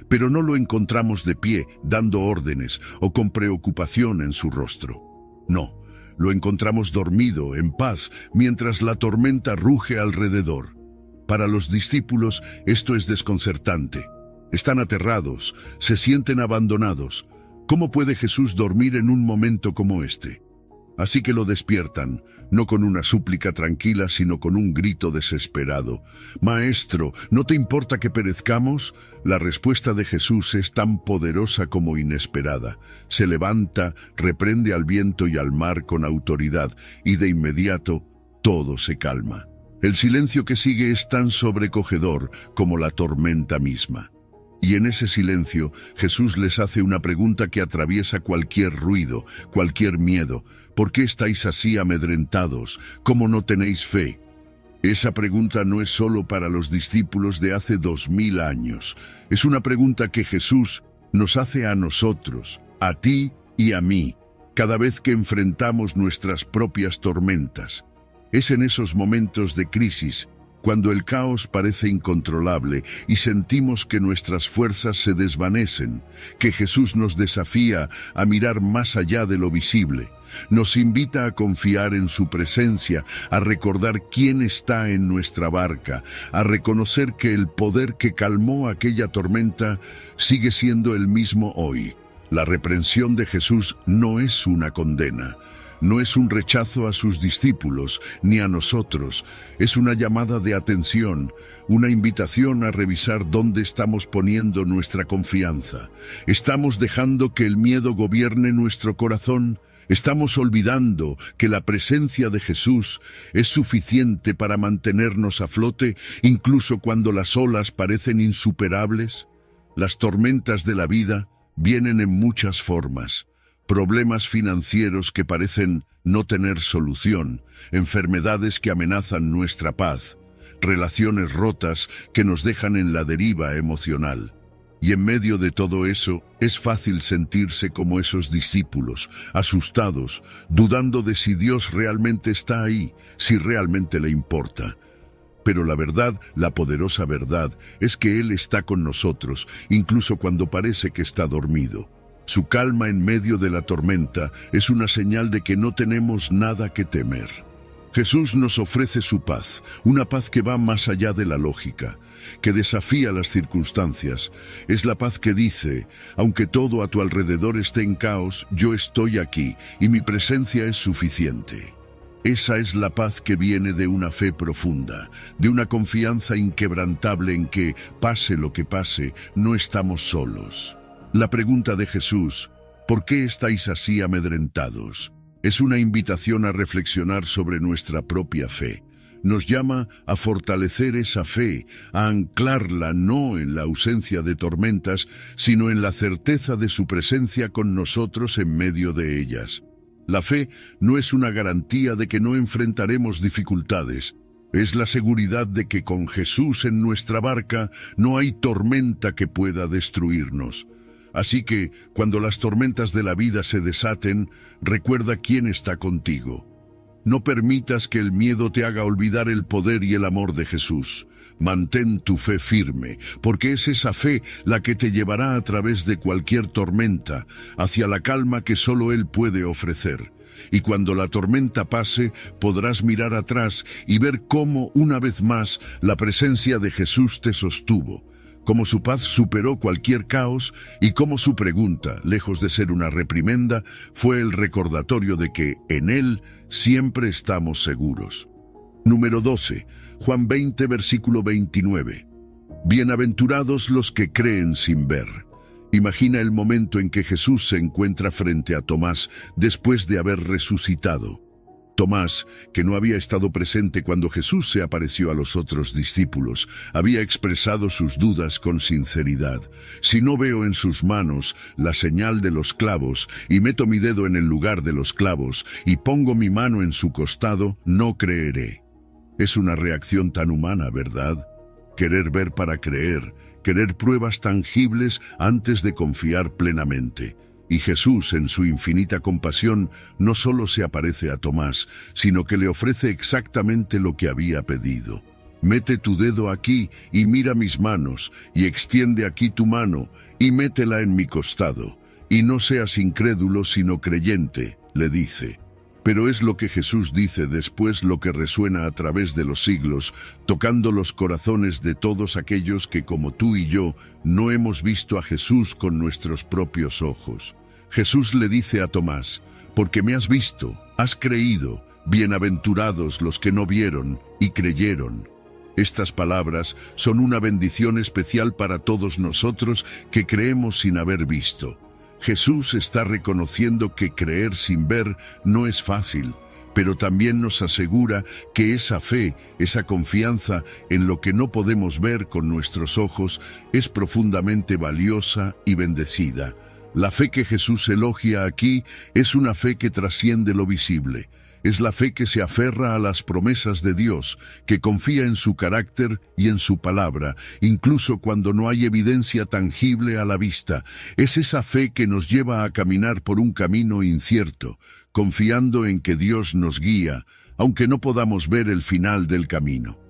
Pero no lo encontramos de pie, dando órdenes o con preocupación en su rostro. No, lo encontramos dormido, en paz, mientras la tormenta ruge alrededor. Para los discípulos esto es desconcertante. Están aterrados, se sienten abandonados. ¿Cómo puede Jesús dormir en un momento como este? Así que lo despiertan, no con una súplica tranquila, sino con un grito desesperado. «Maestro, ¿no te importa que perezcamos?». La respuesta de Jesús es tan poderosa como inesperada. Se levanta, reprende al viento y al mar con autoridad, y de inmediato todo se calma. El silencio que sigue es tan sobrecogedor como la tormenta misma. Y en ese silencio, Jesús les hace una pregunta que atraviesa cualquier ruido, cualquier miedo. ¿Por qué estáis así amedrentados? ¿Cómo no tenéis fe? Esa pregunta no es solo para los discípulos de hace 2000 años. Es una pregunta que Jesús nos hace a nosotros, a ti y a mí, cada vez que enfrentamos nuestras propias tormentas. Es en esos momentos de crisis, cuando el caos parece incontrolable y sentimos que nuestras fuerzas se desvanecen, que Jesús nos desafía a mirar más allá de lo visible. Nos invita a confiar en su presencia, a recordar quién está en nuestra barca, a reconocer que el poder que calmó aquella tormenta sigue siendo el mismo hoy. La reprensión de Jesús no es una condena. No es un rechazo a sus discípulos, ni a nosotros. Es una llamada de atención, una invitación a revisar dónde estamos poniendo nuestra confianza. ¿Estamos dejando que el miedo gobierne nuestro corazón? ¿Estamos olvidando que la presencia de Jesús es suficiente para mantenernos a flote, incluso cuando las olas parecen insuperables? Las tormentas de la vida vienen en muchas formas. Problemas financieros que parecen no tener solución, enfermedades que amenazan nuestra paz, relaciones rotas que nos dejan en la deriva emocional. Y en medio de todo eso, es fácil sentirse como esos discípulos, asustados, dudando de si Dios realmente está ahí, si realmente le importa. Pero la verdad, la poderosa verdad, es que Él está con nosotros, incluso cuando parece que está dormido. Su calma en medio de la tormenta es una señal de que no tenemos nada que temer. Jesús nos ofrece su paz, una paz que va más allá de la lógica, que desafía las circunstancias. Es la paz que dice, aunque todo a tu alrededor esté en caos, yo estoy aquí y mi presencia es suficiente. Esa es la paz que viene de una fe profunda, de una confianza inquebrantable en que, pase lo que pase, no estamos solos. La pregunta de Jesús, ¿por qué estáis así amedrentados?, es una invitación a reflexionar sobre nuestra propia fe. Nos llama a fortalecer esa fe, a anclarla no en la ausencia de tormentas, sino en la certeza de su presencia con nosotros en medio de ellas. La fe no es una garantía de que no enfrentaremos dificultades. Es la seguridad de que con Jesús en nuestra barca no hay tormenta que pueda destruirnos. Así que, cuando las tormentas de la vida se desaten, recuerda quién está contigo. No permitas que el miedo te haga olvidar el poder y el amor de Jesús. Mantén tu fe firme, porque es esa fe la que te llevará a través de cualquier tormenta, hacia la calma que solo Él puede ofrecer. Y cuando la tormenta pase, podrás mirar atrás y ver cómo, una vez más, la presencia de Jesús te sostuvo. Cómo su paz superó cualquier caos y cómo su pregunta, lejos de ser una reprimenda, fue el recordatorio de que en Él siempre estamos seguros. Número 12, Juan 20, versículo 29. Bienaventurados los que creen sin ver. Imagina el momento en que Jesús se encuentra frente a Tomás después de haber resucitado. Tomás, que no había estado presente cuando Jesús se apareció a los otros discípulos, había expresado sus dudas con sinceridad. Si no veo en sus manos la señal de los clavos, y meto mi dedo en el lugar de los clavos, y pongo mi mano en su costado, no creeré. Es una reacción tan humana, ¿verdad? Querer ver para creer, querer pruebas tangibles antes de confiar plenamente. Y Jesús, en su infinita compasión, no solo se aparece a Tomás, sino que le ofrece exactamente lo que había pedido. Mete tu dedo aquí y mira mis manos, y extiende aquí tu mano, y métela en mi costado. Y no seas incrédulo sino creyente, le dice. Pero es lo que Jesús dice después, lo que resuena a través de los siglos, tocando los corazones de todos aquellos que, como tú y yo, no hemos visto a Jesús con nuestros propios ojos. Jesús le dice a Tomás, porque me has visto, has creído, bienaventurados los que no vieron y creyeron. Estas palabras son una bendición especial para todos nosotros que creemos sin haber visto. Jesús está reconociendo que creer sin ver no es fácil, pero también nos asegura que esa fe, esa confianza en lo que no podemos ver con nuestros ojos, es profundamente valiosa y bendecida. La fe que Jesús elogia aquí es una fe que trasciende lo visible. Es la fe que se aferra a las promesas de Dios, que confía en su carácter y en su palabra, incluso cuando no hay evidencia tangible a la vista. Es esa fe que nos lleva a caminar por un camino incierto, confiando en que Dios nos guía, aunque no podamos ver el final del camino.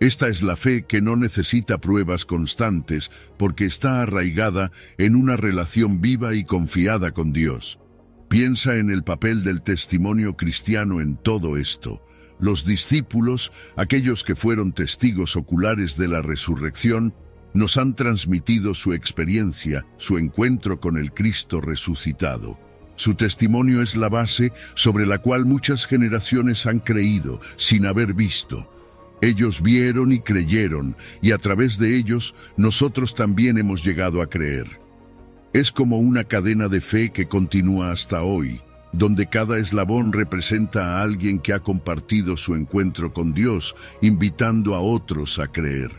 Esta es la fe que no necesita pruebas constantes porque está arraigada en una relación viva y confiada con Dios. Piensa en el papel del testimonio cristiano en todo esto. Los discípulos, aquellos que fueron testigos oculares de la resurrección, nos han transmitido su experiencia, su encuentro con el Cristo resucitado. Su testimonio es la base sobre la cual muchas generaciones han creído sin haber visto. Ellos vieron y creyeron, y a través de ellos nosotros también hemos llegado a creer. Es como una cadena de fe que continúa hasta hoy, donde cada eslabón representa a alguien que ha compartido su encuentro con Dios, invitando a otros a creer.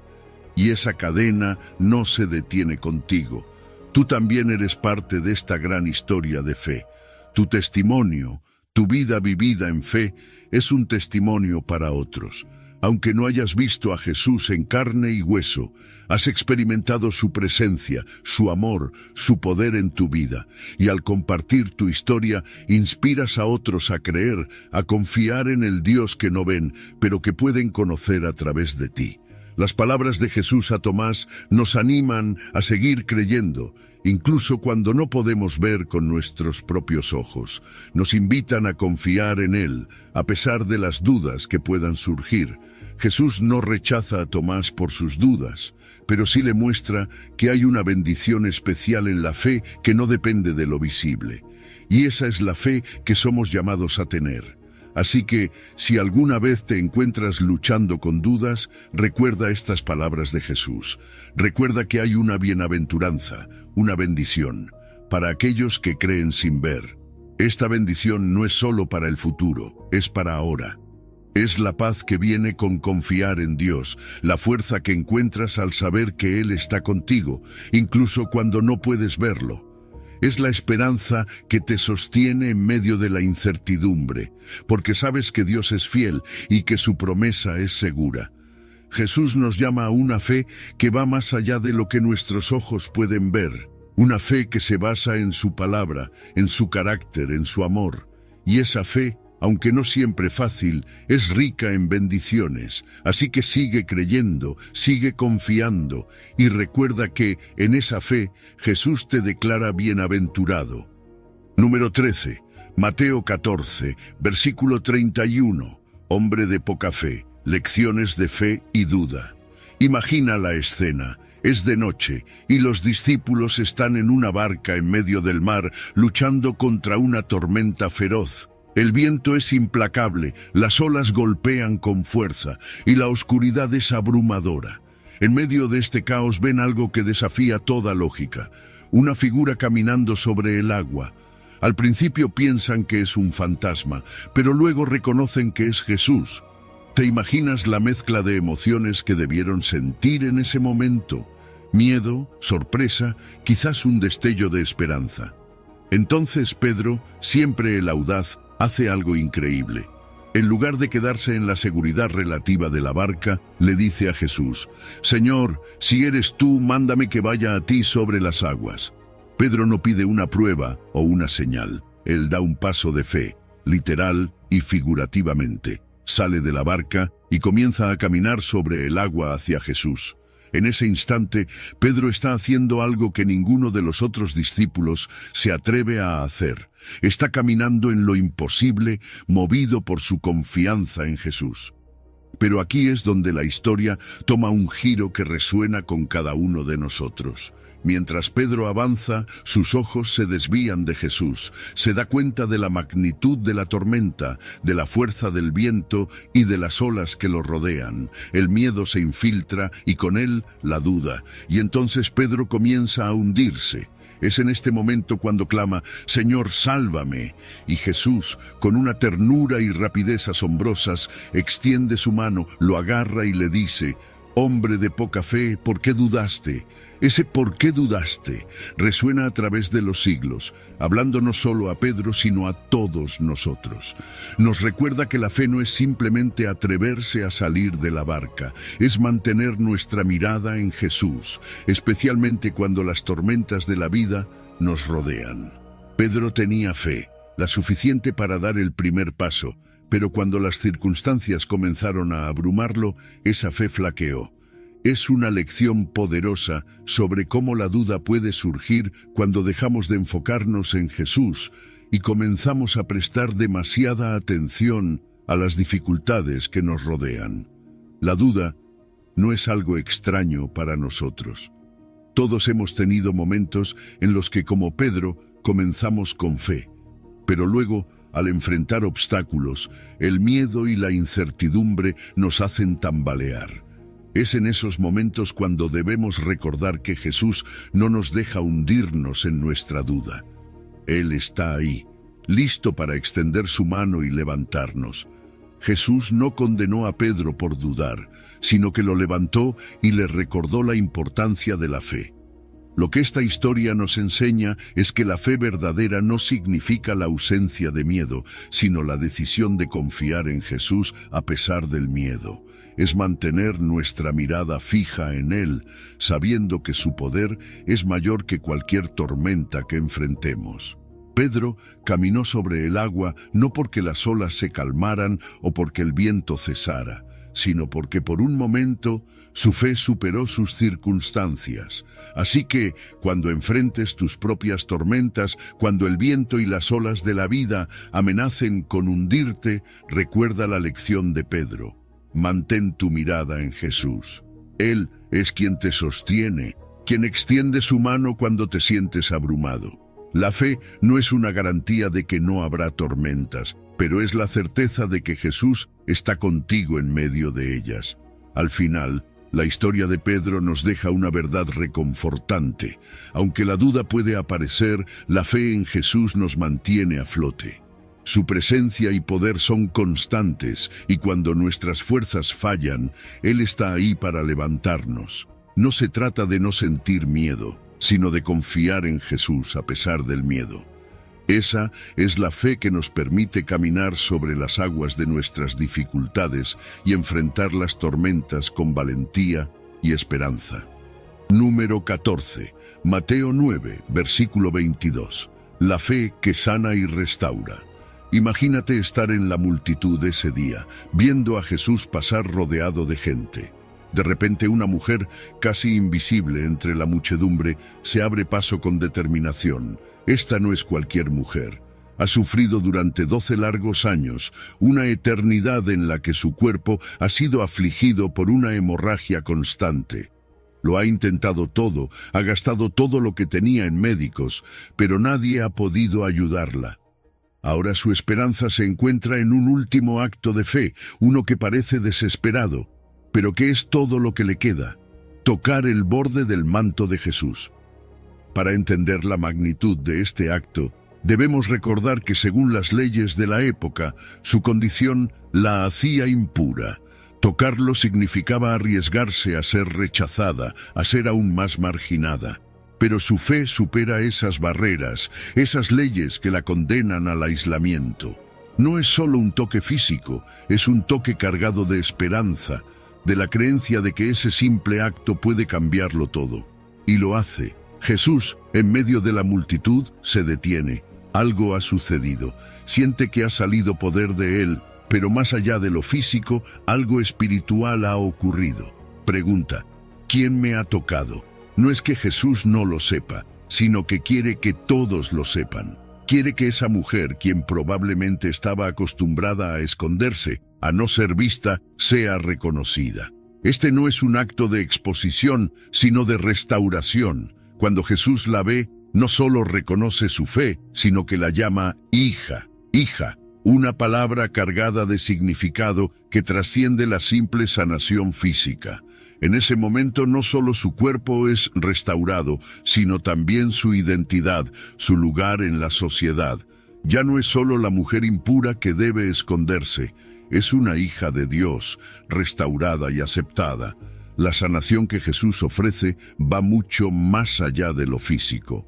Y esa cadena no se detiene contigo. Tú también eres parte de esta gran historia de fe. Tu testimonio, tu vida vivida en fe, es un testimonio para otros. Aunque no hayas visto a Jesús en carne y hueso, has experimentado su presencia, su amor, su poder en tu vida. Y al compartir tu historia, inspiras a otros a creer, a confiar en el Dios que no ven, pero que pueden conocer a través de ti. Las palabras de Jesús a Tomás nos animan a seguir creyendo, incluso cuando no podemos ver con nuestros propios ojos. Nos invitan a confiar en Él, a pesar de las dudas que puedan surgir. Jesús no rechaza a Tomás por sus dudas, pero sí le muestra que hay una bendición especial en la fe que no depende de lo visible. Y esa es la fe que somos llamados a tener. Así que, si alguna vez te encuentras luchando con dudas, recuerda estas palabras de Jesús. Recuerda que hay una bienaventuranza, una bendición, para aquellos que creen sin ver. Esta bendición no es solo para el futuro, es para ahora. Es la paz que viene con confiar en Dios, la fuerza que encuentras al saber que Él está contigo, incluso cuando no puedes verlo. Es la esperanza que te sostiene en medio de la incertidumbre, porque sabes que Dios es fiel y que su promesa es segura. Jesús nos llama a una fe que va más allá de lo que nuestros ojos pueden ver, una fe que se basa en su palabra, en su carácter, en su amor. Y esa fe, aunque no siempre fácil, es rica en bendiciones. Así que sigue creyendo, sigue confiando y recuerda que, en esa fe, Jesús te declara bienaventurado. Número 13. Mateo 14, versículo 31. Hombre de poca fe, lecciones de fe y duda. Imagina la escena. Es de noche y los discípulos están en una barca en medio del mar luchando contra una tormenta feroz. El viento es implacable, las olas golpean con fuerza y la oscuridad es abrumadora. En medio de este caos ven algo que desafía toda lógica, una figura caminando sobre el agua. Al principio piensan que es un fantasma, pero luego reconocen que es Jesús. ¿Te imaginas la mezcla de emociones que debieron sentir en ese momento? Miedo, sorpresa, quizás un destello de esperanza. Entonces Pedro, siempre el audaz, hace algo increíble. En lugar de quedarse en la seguridad relativa de la barca, le dice a Jesús: «Señor, si eres tú, mándame que vaya a ti sobre las aguas». Pedro no pide una prueba o una señal. Él da un paso de fe, literal y figurativamente. Sale de la barca y comienza a caminar sobre el agua hacia Jesús. En ese instante, Pedro está haciendo algo que ninguno de los otros discípulos se atreve a hacer. Está caminando en lo imposible, movido por su confianza en Jesús. Pero aquí es donde la historia toma un giro que resuena con cada uno de nosotros. Mientras Pedro avanza, sus ojos se desvían de Jesús. Se da cuenta de la magnitud de la tormenta, de la fuerza del viento y de las olas que lo rodean. El miedo se infiltra y con él la duda. Y entonces Pedro comienza a hundirse. Es en este momento cuando clama: «Señor, sálvame». Y Jesús, con una ternura y rapidez asombrosas, extiende su mano, lo agarra y le dice: «Hombre de poca fe, ¿por qué dudaste?». Ese «¿por qué dudaste?» resuena a través de los siglos, hablando no solo a Pedro, sino a todos nosotros. Nos recuerda que la fe no es simplemente atreverse a salir de la barca, es mantener nuestra mirada en Jesús, especialmente cuando las tormentas de la vida nos rodean. Pedro tenía fe, la suficiente para dar el primer paso, pero cuando las circunstancias comenzaron a abrumarlo, esa fe flaqueó. Es una lección poderosa sobre cómo la duda puede surgir cuando dejamos de enfocarnos en Jesús y comenzamos a prestar demasiada atención a las dificultades que nos rodean. La duda no es algo extraño para nosotros. Todos hemos tenido momentos en los que, como Pedro, comenzamos con fe, pero luego, al enfrentar obstáculos, el miedo y la incertidumbre nos hacen tambalear. Es en esos momentos cuando debemos recordar que Jesús no nos deja hundirnos en nuestra duda. Él está ahí, listo para extender su mano y levantarnos. Jesús no condenó a Pedro por dudar, sino que lo levantó y le recordó la importancia de la fe. Lo que esta historia nos enseña es que la fe verdadera no significa la ausencia de miedo, sino la decisión de confiar en Jesús a pesar del miedo. Es mantener nuestra mirada fija en Él, sabiendo que su poder es mayor que cualquier tormenta que enfrentemos. Pedro caminó sobre el agua no porque las olas se calmaran o porque el viento cesara, sino porque por un momento su fe superó sus circunstancias. Así que, cuando enfrentes tus propias tormentas, cuando el viento y las olas de la vida amenacen con hundirte, recuerda la lección de Pedro. Mantén tu mirada en Jesús. Él es quien te sostiene, quien extiende su mano cuando te sientes abrumado. La fe no es una garantía de que no habrá tormentas, pero es la certeza de que Jesús está contigo en medio de ellas. Al final, la historia de Pedro nos deja una verdad reconfortante. Aunque la duda puede aparecer, la fe en Jesús nos mantiene a flote. Su presencia y poder son constantes, y cuando nuestras fuerzas fallan, Él está ahí para levantarnos. No se trata de no sentir miedo, sino de confiar en Jesús a pesar del miedo. Esa es la fe que nos permite caminar sobre las aguas de nuestras dificultades y enfrentar las tormentas con valentía y esperanza. Número 14. Mateo 9, versículo 22. La fe que sana y restaura. Imagínate estar en la multitud ese día, viendo a Jesús pasar rodeado de gente. De repente una mujer, casi invisible entre la muchedumbre, se abre paso con determinación. Esta no es cualquier mujer. Ha sufrido durante 12 largos años, una eternidad en la que su cuerpo ha sido afligido por una hemorragia constante. Lo ha intentado todo, ha gastado todo lo que tenía en médicos, pero nadie ha podido ayudarla. Ahora su esperanza se encuentra en un último acto de fe, uno que parece desesperado, pero que es todo lo que le queda: tocar el borde del manto de Jesús. Para entender la magnitud de este acto, debemos recordar que según las leyes de la época, su condición la hacía impura. Tocarlo significaba arriesgarse a ser rechazada, a ser aún más marginada. Pero su fe supera esas barreras, esas leyes que la condenan al aislamiento. No es solo un toque físico, es un toque cargado de esperanza, de la creencia de que ese simple acto puede cambiarlo todo. Y lo hace. Jesús, en medio de la multitud, se detiene. Algo ha sucedido. Siente que ha salido poder de él, pero más allá de lo físico, algo espiritual ha ocurrido. Pregunta: ¿quién me ha tocado? No es que Jesús no lo sepa, sino que quiere que todos lo sepan. Quiere que esa mujer, quien probablemente estaba acostumbrada a esconderse, a no ser vista, sea reconocida. Este no es un acto de exposición, sino de restauración. Cuando Jesús la ve, no solo reconoce su fe, sino que la llama hija, hija, una palabra cargada de significado que trasciende la simple sanación física. En ese momento no solo su cuerpo es restaurado, sino también su identidad, su lugar en la sociedad. Ya no es solo la mujer impura que debe esconderse, es una hija de Dios, restaurada y aceptada. La sanación que Jesús ofrece va mucho más allá de lo físico.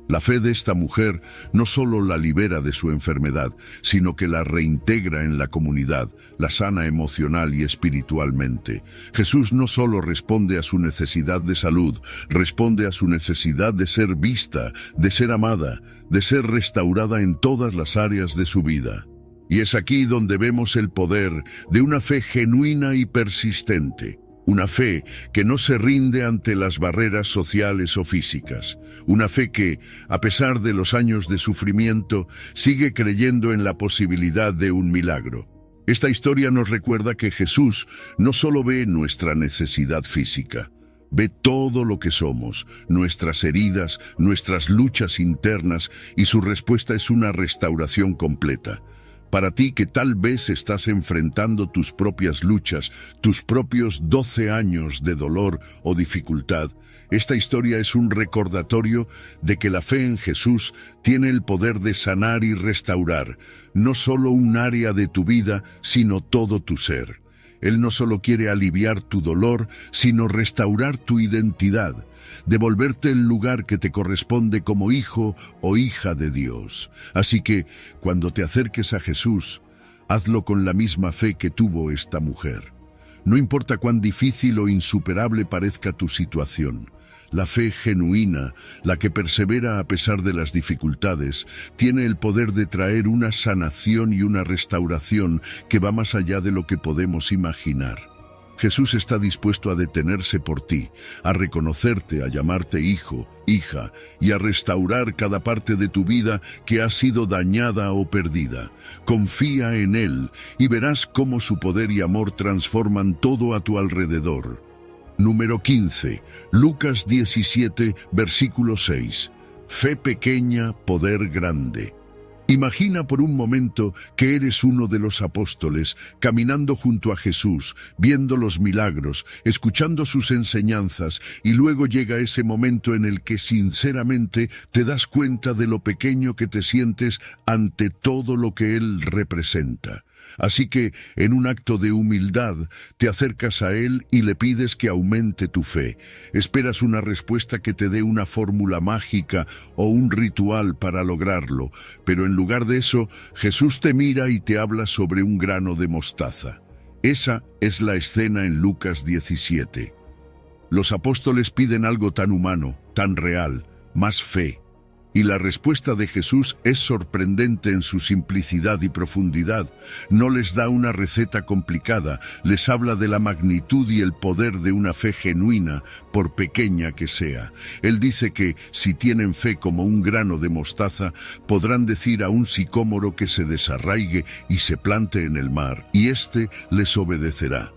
La fe de esta mujer no solo la libera de su enfermedad, sino que la reintegra en la comunidad, la sana emocional y espiritualmente. Jesús no solo responde a su necesidad de salud, responde a su necesidad de ser vista, de ser amada, de ser restaurada en todas las áreas de su vida. Y es aquí donde vemos el poder de una fe genuina y persistente. Una fe que no se rinde ante las barreras sociales o físicas. Una fe que, a pesar de los años de sufrimiento, sigue creyendo en la posibilidad de un milagro. Esta historia nos recuerda que Jesús no solo ve nuestra necesidad física, ve todo lo que somos, nuestras heridas, nuestras luchas internas, y su respuesta es una restauración completa. Para ti que tal vez estás enfrentando tus propias luchas, tus propios 12 años de dolor o dificultad, esta historia es un recordatorio de que la fe en Jesús tiene el poder de sanar y restaurar, no solo un área de tu vida, sino todo tu ser. Él no solo quiere aliviar tu dolor, sino restaurar tu identidad, devolverte el lugar que te corresponde como hijo o hija de Dios. Así que, cuando te acerques a Jesús, hazlo con la misma fe que tuvo esta mujer. No importa cuán difícil o insuperable parezca tu situación, la fe genuina, la que persevera a pesar de las dificultades, tiene el poder de traer una sanación y una restauración que va más allá de lo que podemos imaginar. Jesús está dispuesto a detenerse por ti, a reconocerte, a llamarte hijo, hija, y a restaurar cada parte de tu vida que ha sido dañada o perdida. Confía en Él y verás cómo su poder y amor transforman todo a tu alrededor. Número 15. Lucas 17, versículo 6. Fe pequeña, poder grande. Imagina por un momento que eres uno de los apóstoles, caminando junto a Jesús, viendo los milagros, escuchando sus enseñanzas, y luego llega ese momento en el que sinceramente te das cuenta de lo pequeño que te sientes ante todo lo que Él representa. Así que, en un acto de humildad, te acercas a Él y le pides que aumente tu fe. Esperas una respuesta que te dé una fórmula mágica o un ritual para lograrlo, pero en lugar de eso, Jesús te mira y te habla sobre un grano de mostaza. Esa es la escena en Lucas 17. Los apóstoles piden algo tan humano, tan real, más fe. Y la respuesta de Jesús es sorprendente en su simplicidad y profundidad. No les da una receta complicada, les habla de la magnitud y el poder de una fe genuina, por pequeña que sea. Él dice que, si tienen fe como un grano de mostaza, podrán decir a un sicómoro que se desarraigue y se plante en el mar, y éste les obedecerá.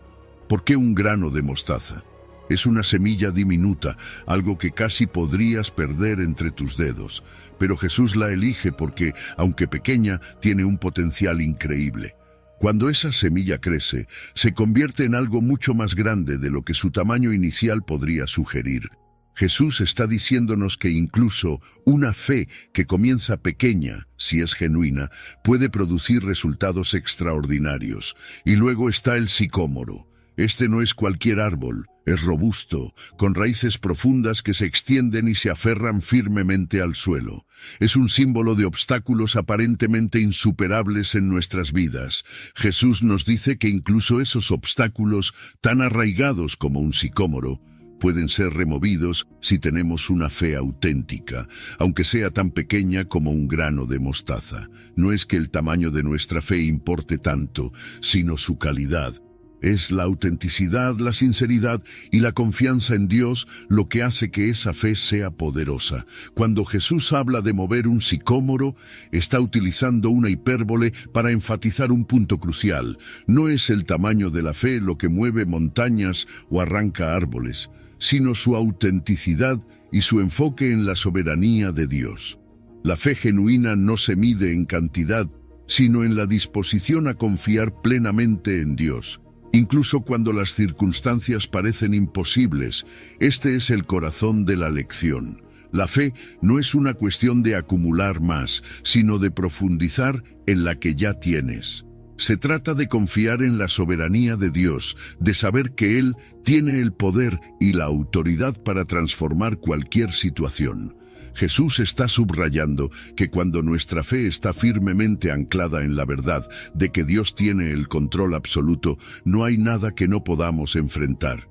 ¿Por qué un grano de mostaza? Es una semilla diminuta, algo que casi podrías perder entre tus dedos. Pero Jesús la elige porque, aunque pequeña, tiene un potencial increíble. Cuando esa semilla crece, se convierte en algo mucho más grande de lo que su tamaño inicial podría sugerir. Jesús está diciéndonos que incluso una fe que comienza pequeña, si es genuina, puede producir resultados extraordinarios. Y luego está el sicómoro. Este no es cualquier árbol, es robusto, con raíces profundas que se extienden y se aferran firmemente al suelo. Es un símbolo de obstáculos aparentemente insuperables en nuestras vidas. Jesús nos dice que incluso esos obstáculos, tan arraigados como un sicómoro, pueden ser removidos si tenemos una fe auténtica, aunque sea tan pequeña como un grano de mostaza. No es que el tamaño de nuestra fe importe tanto, sino su calidad. Es la autenticidad, la sinceridad y la confianza en Dios lo que hace que esa fe sea poderosa. Cuando Jesús habla de mover un sicómoro, está utilizando una hipérbole para enfatizar un punto crucial. No es el tamaño de la fe lo que mueve montañas o arranca árboles, sino su autenticidad y su enfoque en la soberanía de Dios. La fe genuina no se mide en cantidad, sino en la disposición a confiar plenamente en Dios. Incluso cuando las circunstancias parecen imposibles, este es el corazón de la lección. La fe no es una cuestión de acumular más, sino de profundizar en la que ya tienes. Se trata de confiar en la soberanía de Dios, de saber que Él tiene el poder y la autoridad para transformar cualquier situación. Jesús está subrayando que cuando nuestra fe está firmemente anclada en la verdad de que Dios tiene el control absoluto, no hay nada que no podamos enfrentar.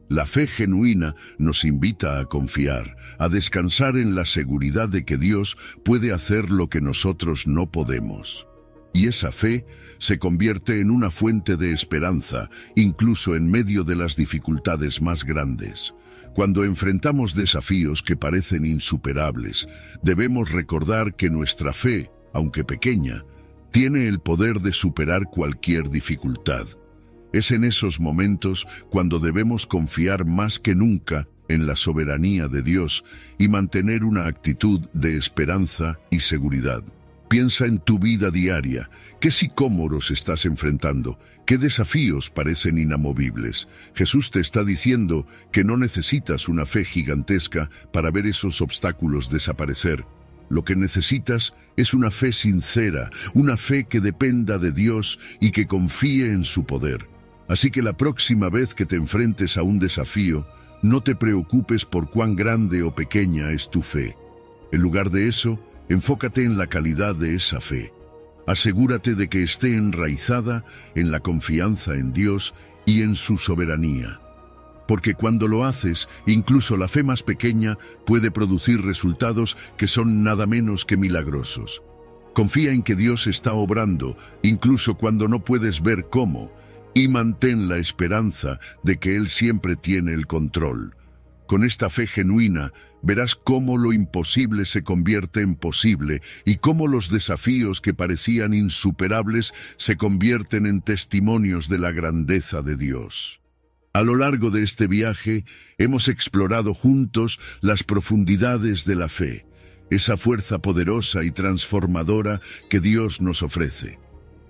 La fe genuina nos invita a confiar, a descansar en la seguridad de que Dios puede hacer lo que nosotros no podemos. Y esa fe se convierte en una fuente de esperanza, incluso en medio de las dificultades más grandes. Cuando enfrentamos desafíos que parecen insuperables, debemos recordar que nuestra fe, aunque pequeña, tiene el poder de superar cualquier dificultad. Es en esos momentos cuando debemos confiar más que nunca en la soberanía de Dios y mantener una actitud de esperanza y seguridad. Piensa en tu vida diaria. ¿Qué sicómoros estás enfrentando? ¿Qué desafíos parecen inamovibles? Jesús te está diciendo que no necesitas una fe gigantesca para ver esos obstáculos desaparecer. Lo que necesitas es una fe sincera, una fe que dependa de Dios y que confíe en su poder. Así que la próxima vez que te enfrentes a un desafío, no te preocupes por cuán grande o pequeña es tu fe. En lugar de eso, enfócate en la calidad de esa fe. Asegúrate de que esté enraizada en la confianza en Dios y en su soberanía. Porque cuando lo haces, incluso la fe más pequeña puede producir resultados que son nada menos que milagrosos. Confía en que Dios está obrando, incluso cuando no puedes ver cómo, y mantén la esperanza de que Él siempre tiene el control. Con esta fe genuina, verás cómo lo imposible se convierte en posible y cómo los desafíos que parecían insuperables se convierten en testimonios de la grandeza de Dios. A lo largo de este viaje, hemos explorado juntos las profundidades de la fe, esa fuerza poderosa y transformadora que Dios nos ofrece.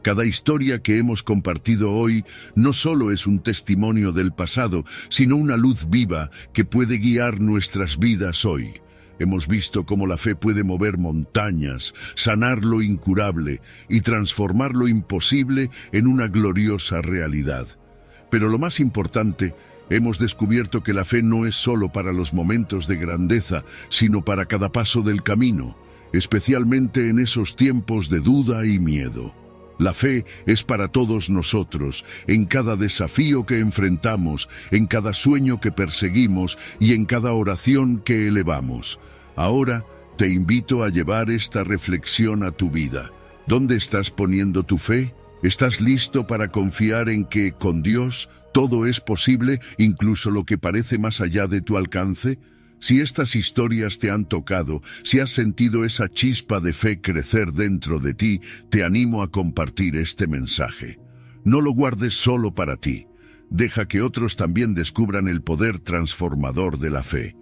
Cada historia que hemos compartido hoy no solo es un testimonio del pasado, sino una luz viva que puede guiar nuestras vidas hoy. Hemos visto cómo la fe puede mover montañas, sanar lo incurable y transformar lo imposible en una gloriosa realidad. Pero lo más importante, hemos descubierto que la fe no es solo para los momentos de grandeza, sino para cada paso del camino, especialmente en esos tiempos de duda y miedo. La fe es para todos nosotros, en cada desafío que enfrentamos, en cada sueño que perseguimos y en cada oración que elevamos. Ahora te invito a llevar esta reflexión a tu vida. ¿Dónde estás poniendo tu fe? ¿Estás listo para confiar en que, con Dios, todo es posible, incluso lo que parece más allá de tu alcance? Si estas historias te han tocado, si has sentido esa chispa de fe crecer dentro de ti, te animo a compartir este mensaje. No lo guardes solo para ti. Deja que otros también descubran el poder transformador de la fe.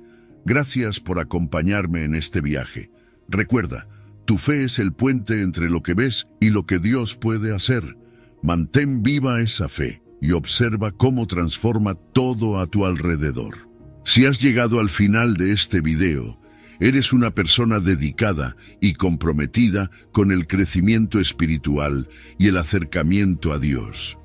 Gracias por acompañarme en este viaje. Recuerda, tu fe es el puente entre lo que ves y lo que Dios puede hacer. Mantén viva esa fe y observa cómo transforma todo a tu alrededor. Si has llegado al final de este video, eres una persona dedicada y comprometida con el crecimiento espiritual y el acercamiento a Dios.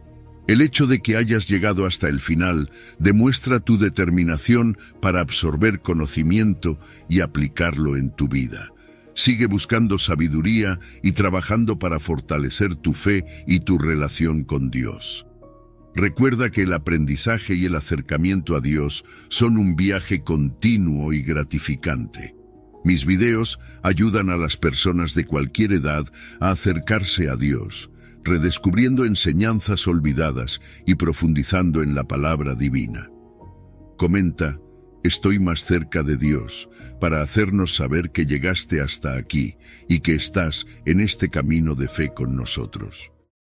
El hecho de que hayas llegado hasta el final demuestra tu determinación para absorber conocimiento y aplicarlo en tu vida. Sigue buscando sabiduría y trabajando para fortalecer tu fe y tu relación con Dios. Recuerda que el aprendizaje y el acercamiento a Dios son un viaje continuo y gratificante. Mis videos ayudan a las personas de cualquier edad a acercarse a Dios, redescubriendo enseñanzas olvidadas y profundizando en la palabra divina. Comenta, estoy más cerca de Dios, para hacernos saber que llegaste hasta aquí y que estás en este camino de fe con nosotros.